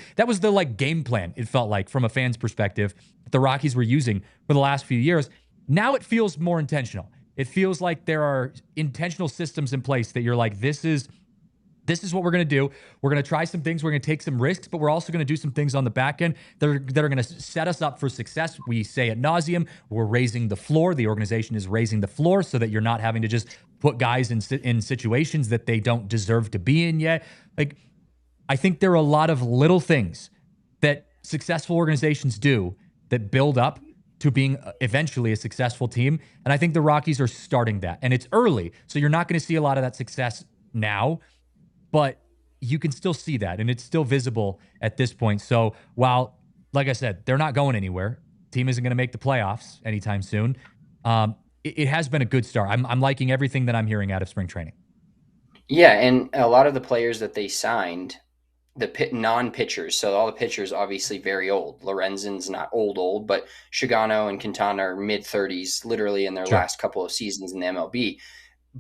like game plan, it felt like, from a fan's perspective, that the Rockies were using for the last few years. Now it feels more intentional. It feels like there are intentional systems in place that you're like, this is what we're going to do. We're going to try some things. We're going to take some risks, but we're also going to do some things on the back end that are going to set us up for success. We say ad nauseum, we're raising the floor. The organization is raising the floor so that you're not having to just put guys in situations that they don't deserve to be in yet. Like, I think there are a lot of little things that successful organizations do that build up to being eventually a successful team. And I think the Rockies are starting that. And it's early, so you're not going to see a lot of that success now, but you can still see that, and it's still visible at this point. So while, like I said, they're not going anywhere, team isn't going to make the playoffs anytime soon, it has been a good start. I'm liking everything that I'm hearing out of spring training. Yeah, and a lot of the players that they signed, the non-pitchers, so all the pitchers obviously very old. Lorenzen's not old, but Shigano and Quintana are mid-30s, literally in their last couple of seasons in the MLB.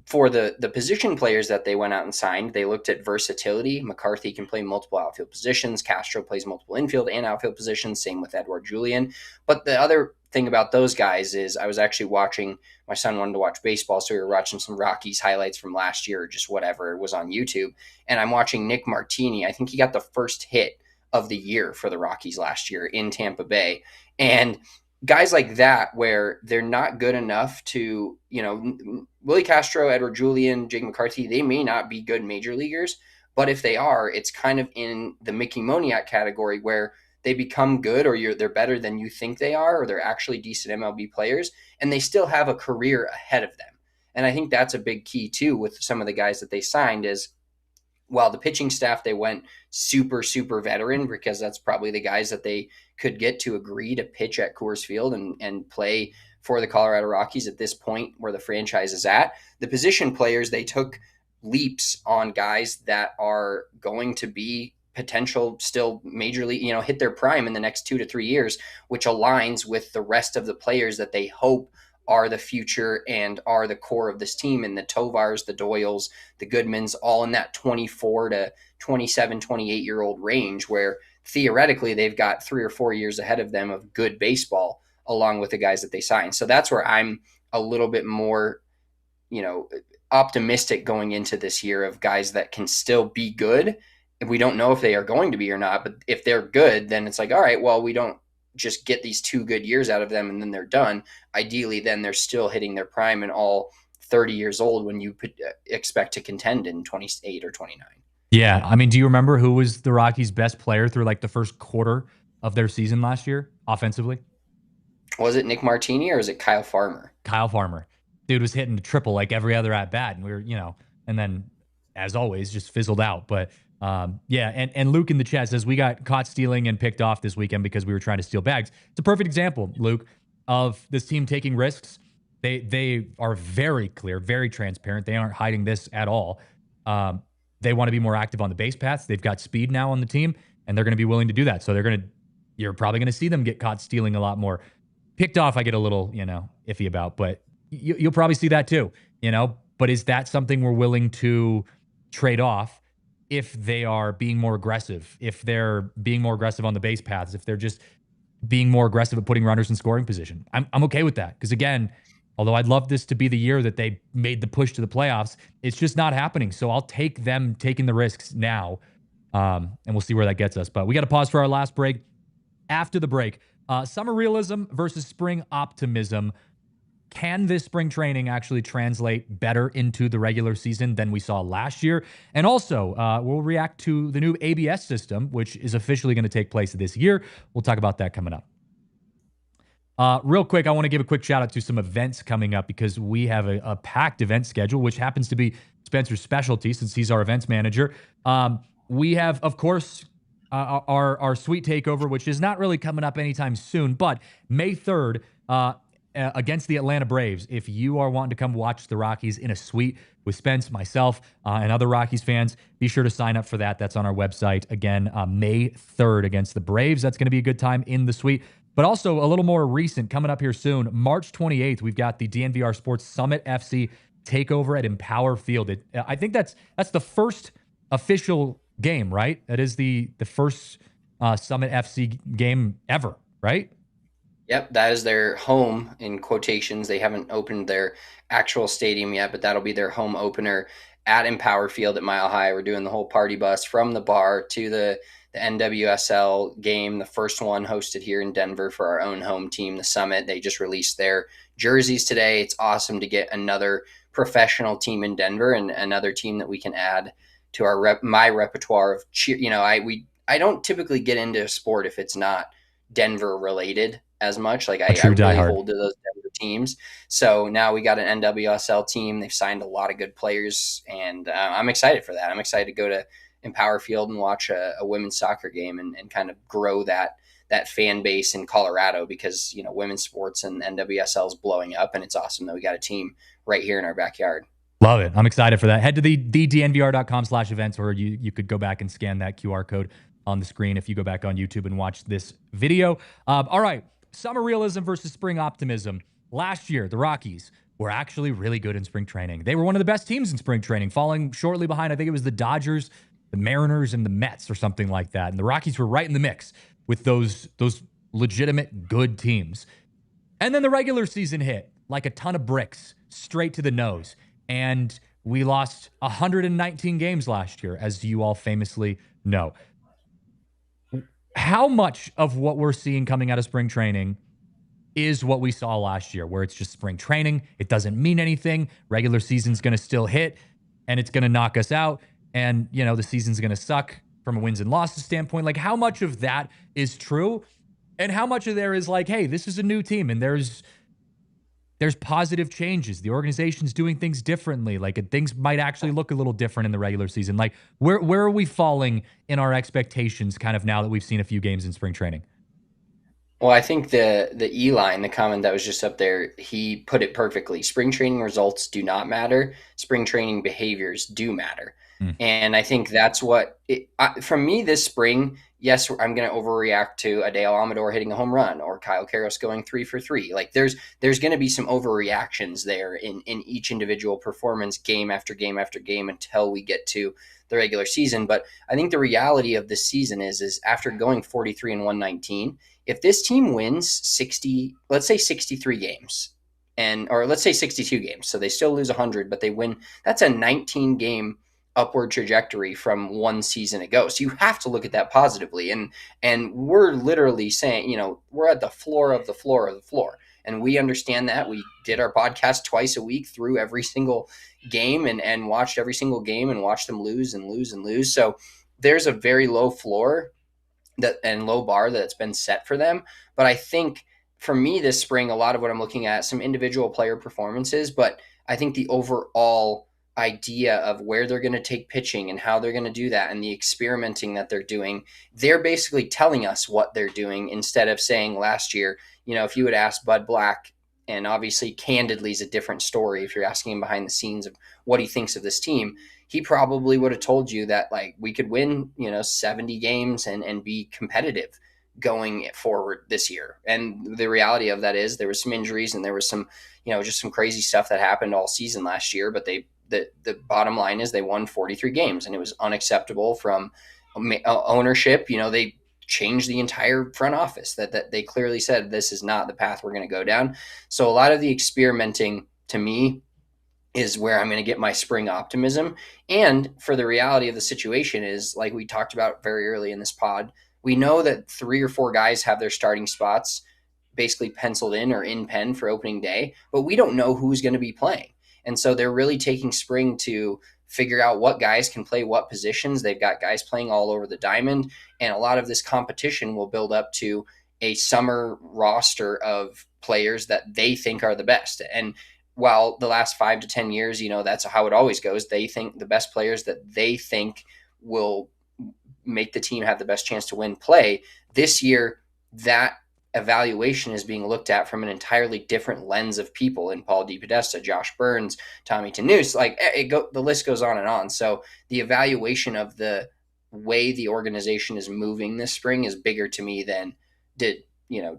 For the position players that they went out and signed, they looked at versatility. McCarthy can play multiple outfield positions. Castro plays multiple infield and outfield positions. Same with Edouard Julien. But the other thing about those guys is I was actually watching, my son wanted to watch baseball, so we were watching some Rockies highlights from last year, or just whatever was on YouTube. And I'm watching Nick Martini. I think he got the first hit of the year for the Rockies last year in Tampa Bay. And guys like that, where they're not good enough to, Willie Castro, Edouard Julien, Jake McCarthy, they may not be good major leaguers, but if they are, it's kind of in the Mickey Moniak category where they become good, or they're better than you think they are, or they're actually decent MLB players, and they still have a career ahead of them. And I think that's a big key too with some of the guys that they signed is while the pitching staff, they went super, super veteran because that's probably the guys that they could get to agree to pitch at Coors Field and play for the Colorado Rockies at this point where the franchise is at. The position players, they took leaps on guys that are going to be potential still majorly, hit their prime in the next 2 to 3 years, which aligns with the rest of the players that they hope are the future and are the core of this team. And the Tovars, the Doyles, the Goodmans, all in that 24 to 27, 28-year-old range where theoretically they've got 3 or 4 years ahead of them of good baseball along with the guys that they signed. So that's where I'm a little bit more, optimistic going into this year of guys that can still be good. We don't know if they are going to be or not, but if they're good, then it's like, all right, well, we don't just get these 2 good years out of them and then they're done. Ideally, then they're still hitting their prime and all 30 years old when you expect to contend in 28 or 29. Yeah. I mean, do you remember who was the Rockies' best player through like the first quarter of their season last year offensively? Was it Nick Martini or was it Kyle Farmer? Kyle Farmer. Dude was hitting the triple like every other at bat, and we were, and then as always, just fizzled out. But yeah, and Luke in the chat says we got caught stealing and picked off this weekend because we were trying to steal bags. It's a perfect example, Luke, of this team taking risks. They are very clear, very transparent. They aren't hiding this at all. They want to be more active on the base paths. They've got speed now on the team, and they're going to be willing to do that. So you're probably going to see them get caught stealing a lot more. Picked off, I get a little, iffy about, but you'll probably see that too, But is that something we're willing to trade off if they are being more aggressive, if they're being more aggressive on the base paths, if they're just being more aggressive at putting runners in scoring position? I'm okay with that because, again, although I'd love this to be the year that they made the push to the playoffs, it's just not happening. So I'll take them taking the risks now, and we'll see where that gets us. But we got to pause for our last break. After the break, summer realism versus spring optimism. Can this spring training actually translate better into the regular season than we saw last year? And also, we'll react to the new ABS system, which is officially going to take place this year. We'll talk about that coming up. Real quick, I want to give a quick shout out to some events coming up because we have a packed event schedule, which happens to be Spencer's specialty since he's our events manager. We have, of course, our Sweet Takeover, which is not really coming up anytime soon, but May 3rd, against the Atlanta Braves. If you are wanting to come watch the Rockies in a suite with Spence, myself, and other Rockies fans, be sure to sign up for that. That's on our website. Again, May 3rd against the Braves. That's going to be a good time in the suite. But also a little more recent, coming up here soon, March 28th, we've got the DNVR Sports Summit FC takeover at Empower Field. I think that's the first official game, right? That is the first Summit FC game ever, right? Yep, that is their home in quotations. They haven't opened their actual stadium yet, but that'll be their home opener at Empower Field at Mile High. We're doing the whole party bus from the bar to the NWSL game, the first one hosted here in Denver for our own home team, the Summit. They just released their jerseys today. It's awesome to get another professional team in Denver and another team that we can add to our my repertoire of cheer. I don't typically get into a sport if it's not Denver related as much. Like I really hold to those Denver teams. So now we got an NWSL team. They've signed a lot of good players, and I'm excited for that. I'm excited to go to Empower Field and watch a women's soccer game and kind of grow that fan base in Colorado because, women's sports and NWSL is blowing up, and it's awesome that we got a team right here in our backyard. Love it. I'm excited for that. Head to the DNVR.com/events where you could go back and scan that QR code on the screen if you go back on YouTube and watch this video. All right. Summer realism versus spring optimism. Last year, the Rockies were actually really good in spring training. They were one of the best teams in spring training, falling shortly behind. I think it was the Dodgers, the Mariners, and the Mets or something like that. And the Rockies were right in the mix with those legitimate good teams. And then the regular season hit like a ton of bricks straight to the nose. And we lost 119 games last year, as you all famously know. How much of what we're seeing coming out of spring training is what we saw last year, where it's just spring training? It doesn't mean anything. Regular season's going to still hit, and it's going to knock us out. And, the season's going to suck from a wins and losses standpoint. Like, how much of that is true? And how much of there is like, hey, this is a new team, and there's there's positive changes. The organization's doing things differently. Like things might actually look a little different in the regular season. Like where are we falling in our expectations kind of now that we've seen a few games in spring training? Well, I think the E line, the comment that was just up there, he put it perfectly. Spring training results do not matter. Spring training behaviors do matter. And I think that's what, from me this spring, yes, I'm going to overreact to Adele Amador hitting a home run or Kyle Karros going 3 for 3. Like there's going to be some overreactions there in each individual performance, game after game after game, until we get to the regular season. But I think the reality of this season is after going 43 and 119, if this team wins 60, let's say 63 games, or let's say 62 games, so they still lose 100, but they win, that's a 19 game upward trajectory from one season ago. So you have to look at that positively. And we're literally saying, we're at the floor of the floor of the floor. And we understand that. We did our podcast twice a week through every single game and watched every single game and watched them lose and lose and lose. So there's a very low floor and low bar that's been set for them. But I think for me this spring, a lot of what I'm looking at, some individual player performances, but I think the overall idea of where they're going to take pitching and how they're going to do that and the experimenting that they're doing, they're basically telling us what they're doing instead of saying last year, if you had asked Bud Black, and obviously candidly is a different story if you're asking him behind the scenes of what he thinks of this team, he probably would have told you that like we could win, 70 games and be competitive going forward this year. And the reality of that is there was some injuries and there was some, just some crazy stuff that happened all season last year, but the bottom line is they won 43 games and it was unacceptable from ownership. They changed the entire front office that they clearly said, this is not the path we're going to go down. So a lot of the experimenting to me is where I'm going to get my spring optimism. And for the reality of the situation is, like we talked about very early in this pod, we know that 3 or 4 guys have their starting spots basically penciled in or in pen for opening day, but we don't know who's going to be playing. And so they're really taking spring to figure out what guys can play what positions. They've got guys playing all over the diamond. And a lot of this competition will build up to a summer roster of players that they think are the best. And while the last 5 to 10 years, that's how it always goes. They think the best players that they think will make the team have the best chance to win play. This year, that evaluation is being looked at from an entirely different lens of people in Paul DePodesta, Josh Burns, Tommy Tanous, the list goes on and on. So the evaluation of the way the organization is moving this spring is bigger to me than did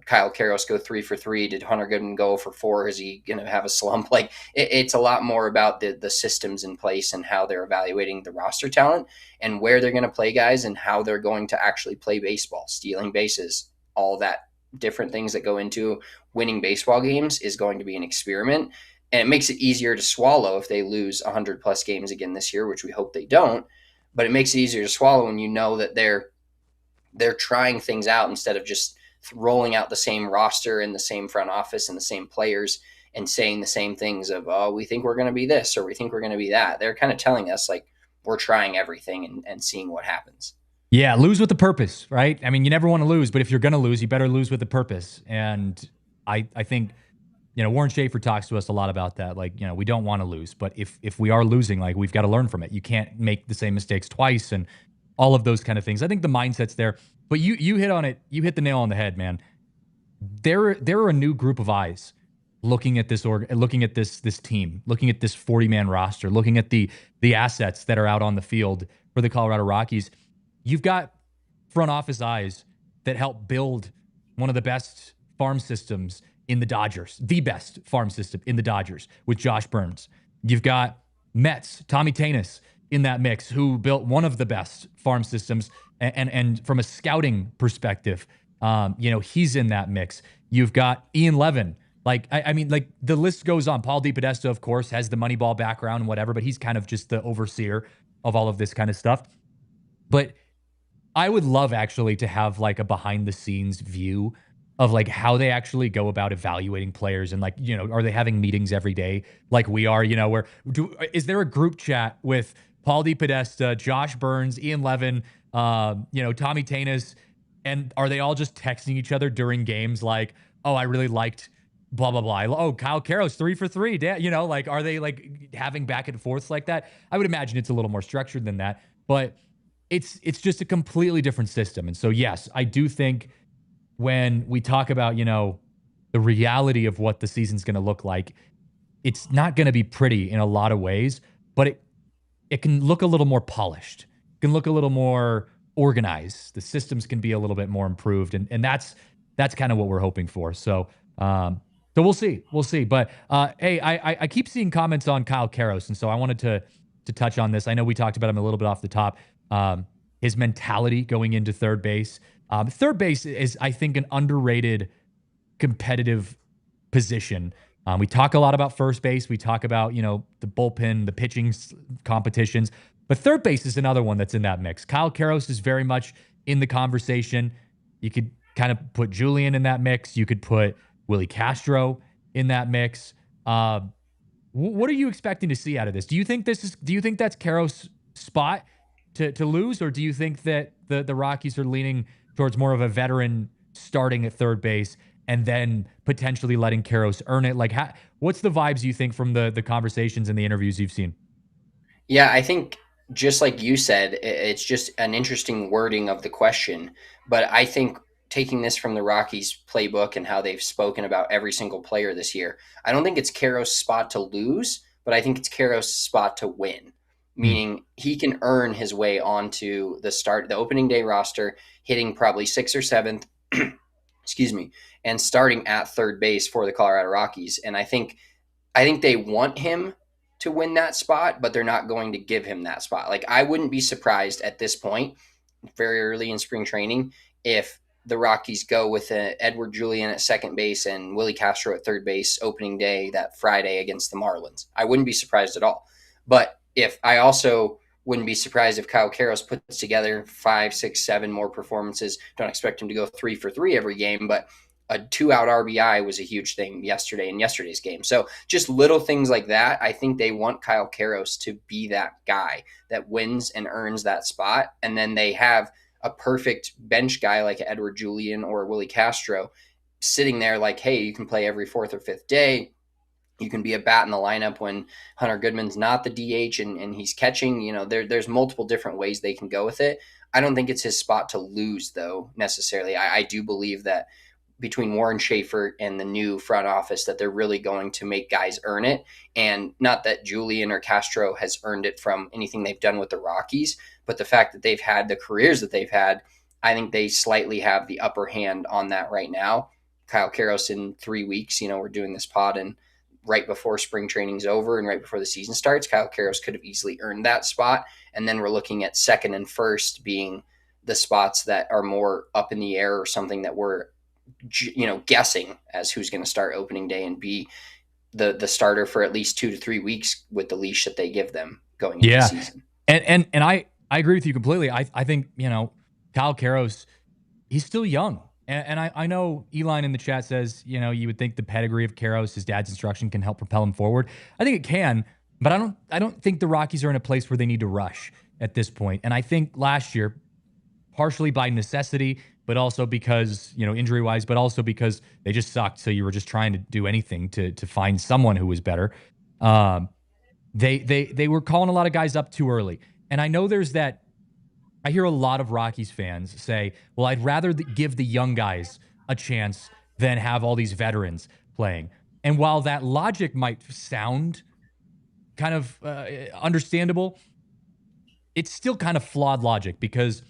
Kyle Karros go 3 for 3? Did Hunter Goodman go for 4? Is he going to have a slump? Like it's a lot more about the systems in place and how they're evaluating the roster talent and where they're going to play guys and how they're going to actually play baseball, stealing bases, all that different things that go into winning baseball games is going to be an experiment. And it makes it easier to swallow if they lose 100 plus games again this year, which we hope they don't. But it makes it easier to swallow when you know that they're trying things out instead of just rolling out the same roster and the same front office and the same players and saying the same things of, oh, we think we're going to be this or we think we're going to be that. They're kind of telling us like we're trying everything and seeing what happens. Yeah, lose with a purpose, right? I mean, you never want to lose, but if you're going to lose, you better lose with a purpose. And I think, Warren Schaefer talks to us a lot about that. Like, we don't want to lose, but if we are losing, like we've got to learn from it. You can't make the same mistakes twice and all of those kind of things. I think the mindset's there, but you hit on it. You hit the nail on the head, man. There are a new group of eyes looking at this looking at this team, looking at this 40-man roster, looking at the assets that are out on the field for the Colorado Rockies. You've got front office eyes that help build one of the best farm systems in the Dodgers, the best farm system in the Dodgers with Josh Burns. You've got Mets, Tommy Tanous in that mix, who built one of the best farm systems. And from a scouting perspective, he's in that mix. You've got Ian Levin. I mean, the list goes on. Paul DePodesta, of course, has the Moneyball background and whatever, but he's kind of just the overseer of all of this kind of stuff. But I would love actually to have like a behind the scenes view of like how they actually go about evaluating players and are they having meetings every day like we are, is there a group chat with Paul DePodesta, Josh Burns, Ian Levin, Tommy Tanous, and are they all just texting each other during games like, oh, I really liked blah, blah, blah. Oh, Kyle Karros, 3 for 3. You know, like, are they like having back and forths like that? I would imagine it's a little more structured than that, but it's just a completely different system. And so, yes, I do think when we talk about, you know, the reality of what the season's going to look like, it's not going to be pretty in a lot of ways, but it can look a little more polished. It can look a little more organized. The systems can be a little bit more improved, and that's kind of what we're hoping for. So we'll see. We'll see. But hey, I keep seeing comments on Kyle Karros, and so I wanted to touch on this. I know we talked about him a little bit off the top. His mentality going into third base. Third base is, I think, an underrated competitive position. We talk a lot about first base. We talk about, you know, the bullpen, the pitching competitions. But third base is another one that's in that mix. Kyle Karros is very much in the conversation. You could kind of put Julian in that mix. You could put Willie Castro in that mix. What are you expecting to see out of this? Do you think that's Karros' spot to lose, or do you think that the Rockies are leaning towards more of a veteran starting at third base and then potentially letting Karros earn it? Like, what's the vibes you think from the conversations and the interviews you've seen? Yeah, I think just like you said, it's just an interesting wording of the question. But I think taking this from the Rockies playbook and how they've spoken about every single player this year, I don't think it's Karros' spot to lose, but I think it's Karros' spot to win. Meaning he can earn his way onto the opening day roster, hitting probably sixth or seventh, excuse me, and starting at third base for the Colorado Rockies. And I think they want him to win that spot, but they're not going to give him that spot. Like, I wouldn't be surprised at this point, very early in spring training, if the Rockies go with Edward Julian at second base and Willie Castro at third base opening day that Friday against the Marlins. I wouldn't be surprised at all. But I also wouldn't be surprised if Kyle Karros puts together 5, 6, 7 more performances. Don't expect him to go 3 for 3 every game, but a 2-out RBI was a huge thing yesterday in yesterday's game. So just little things like that. I think they want Kyle Karros to be that guy that wins and earns that spot. And then they have a perfect bench guy like Edward Julian or Willie Castro sitting there like, hey, you can play every fourth or fifth day. You can be a bat in the lineup when Hunter Goodman's not the DH and he's catching. You know, there's multiple different ways they can go with it. I don't think it's his spot to lose, though, necessarily. I do believe that between Warren Schaefer and the new front office that they're really going to make guys earn it. And not that Julian or Castro has earned it from anything they've done with the Rockies, but the fact that they've had the careers that they've had, I think they slightly have the upper hand on that right now. Kyle Karros in 3 weeks, you know, we're doing this pod and right before spring training's over and right before the season starts, Kyle Karros could have easily earned that spot. And then we're looking at second and first being the spots that are more up in the air or something that we're, you know, guessing as who's going to start opening day and be the starter for at least 2 to 3 weeks with the leash that they give them going into the season. And I agree with you completely. I think, you know, Kyle Karros, he's still young. And I know Elon in the chat says, you know, you would think the pedigree of Karros, his dad's instruction, can help propel him forward. I think it can, but I don't think the Rockies are in a place where they need to rush at this point. And I think last year, partially by necessity, but also because, you know, injury-wise, but also because they just sucked. So you were just trying to do anything to find someone who was better. They were calling a lot of guys up too early. And I know there's that. I hear a lot of Rockies fans say, well, I'd rather give the young guys a chance than have all these veterans playing. And while that logic might sound kind of understandable, it's still kind of flawed logic because,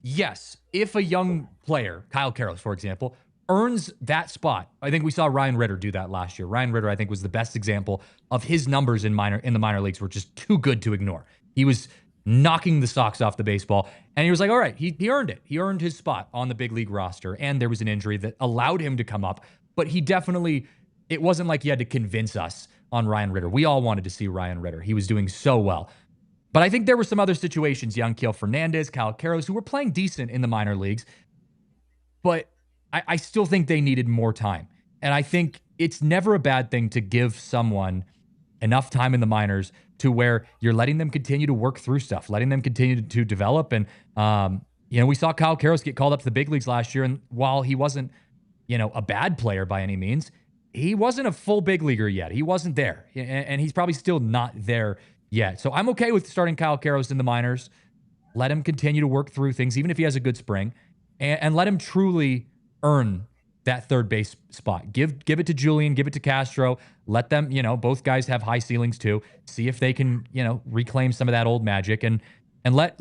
yes, if a young player, Kyle Karros, for example, earns that spot, I think we saw Ryan Ritter do that last year. Ryan Ritter, I think, was the best example of his numbers in the minor leagues were just too good to ignore. He was knocking the socks off the baseball. And he was like, all right, he earned it. He earned his spot on the big league roster. And there was an injury that allowed him to come up. But it wasn't like he had to convince us on Ryan Ritter. We all wanted to see Ryan Ritter. He was doing so well. But I think there were some other situations, Yanquiel Fernandez, Kyle Karros, who were playing decent in the minor leagues. But I still think they needed more time. And I think it's never a bad thing to give someone enough time in the minors to where you're letting them continue to work through stuff, letting them continue to develop. And, you know, we saw Kyle Karros get called up to the big leagues last year. And while he wasn't, you know, a bad player by any means, he wasn't a full big leaguer yet. He wasn't there, and he's probably still not there yet. So I'm okay with starting Kyle Karros in the minors. Let him continue to work through things, even if he has a good spring, and let him truly earn that third base spot. Give it to Julian, give it to Castro. Let them, both guys have high ceilings too. See if they can, reclaim some of that old magic, and let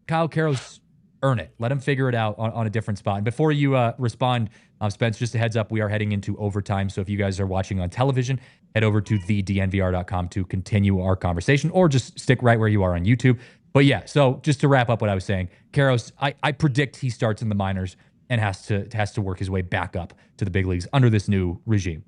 Kyle Karros earn it. Let him figure it out on a different spot. And before you respond, Spence, just a heads up, we are heading into overtime. So if you guys are watching on television, head over to thednvr.com to continue our conversation, or just stick right where you are on YouTube. But yeah, so just to wrap up what I was saying, Karros, I predict he starts in the minors and has to work his way back up to the big leagues under this new regime.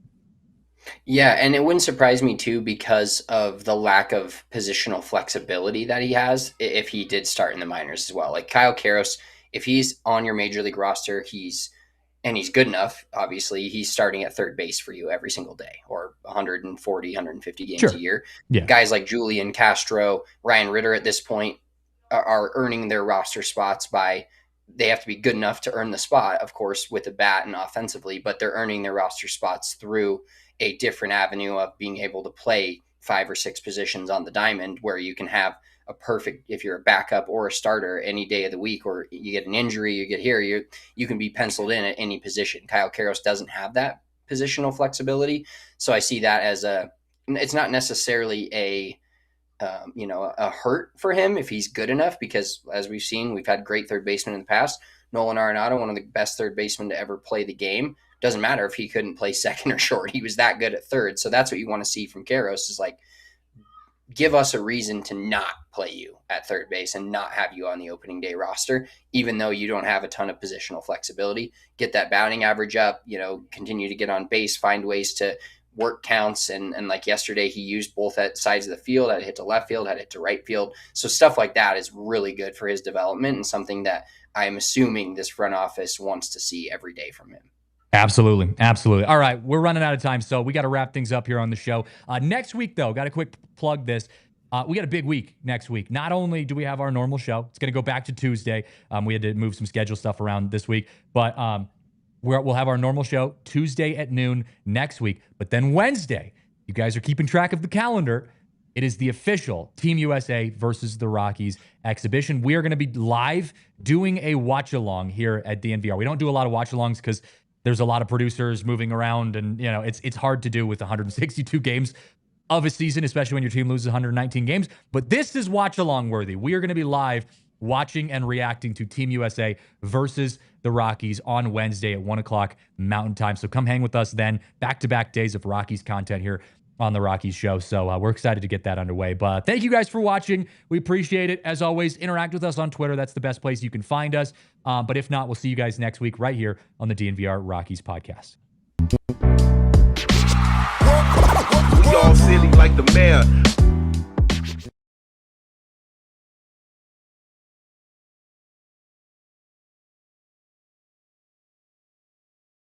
Yeah, and it wouldn't surprise me too because of the lack of positional flexibility that he has if he did start in the minors as well. Like Kyle Karros, if he's on your major league roster, he's good enough, obviously, he's starting at third base for you every single day, or 140, 150 games a year. Yeah. Guys like Julian Castro, Ryan Ritter at this point are earning their roster spots by, they have to be good enough to earn the spot, of course, with the bat and offensively, but they're earning their roster spots through a different avenue of being able to play 5 or 6 positions on the diamond, where you can have a perfect, if you're a backup or a starter any day of the week, or you get an injury, you get here, you can be penciled in at any position. Kyle Karros doesn't have that positional flexibility. So I see that as it's not necessarily a hurt for him if he's good enough, because as we've seen, we've had great third basemen in the past. Nolan Arenado, one of the best third basemen to ever play the game. Doesn't matter if he couldn't play second or short. He was that good at third. So that's what you want to see from Karros, is like, give us a reason to not play you at third base and not have you on the opening day roster, even though you don't have a ton of positional flexibility. Get that batting average up, continue to get on base, find ways to work counts. And like yesterday, he used both sides of the field. Had hit to left field, had hit to right field. So stuff like that is really good for his development, and something that I'm assuming this front office wants to see every day from him. Absolutely. Absolutely. All right. We're running out of time, so we got to wrap things up here on the show. Next week, though, got to quick plug this. We got a big week next week. Not only do we have our normal show, it's going to go back to Tuesday. We had to move some schedule stuff around this week, but we'll have our normal show Tuesday at noon next week. But then Wednesday, you guys are keeping track of the calendar. It is the official Team USA versus the Rockies exhibition. We are going to be live doing a watch-along here at DNVR. We don't do a lot of watch-alongs because there's a lot of producers moving around, and it's hard to do with 162 games of a season, especially when your team loses 119 games. But this is watch-along worthy. We are going to be live watching and reacting to Team USA versus the Rockies on Wednesday at 1 o'clock Mountain Time. So come hang with us then. Back-to-back days of Rockies content here on the Rockies show. So we're excited to get that underway. But thank you guys for watching. We appreciate it. As always, interact with us on Twitter. That's the best place you can find us. But if not, we'll see you guys next week right here on the DNVR Rockies podcast. We all silly like the mayor.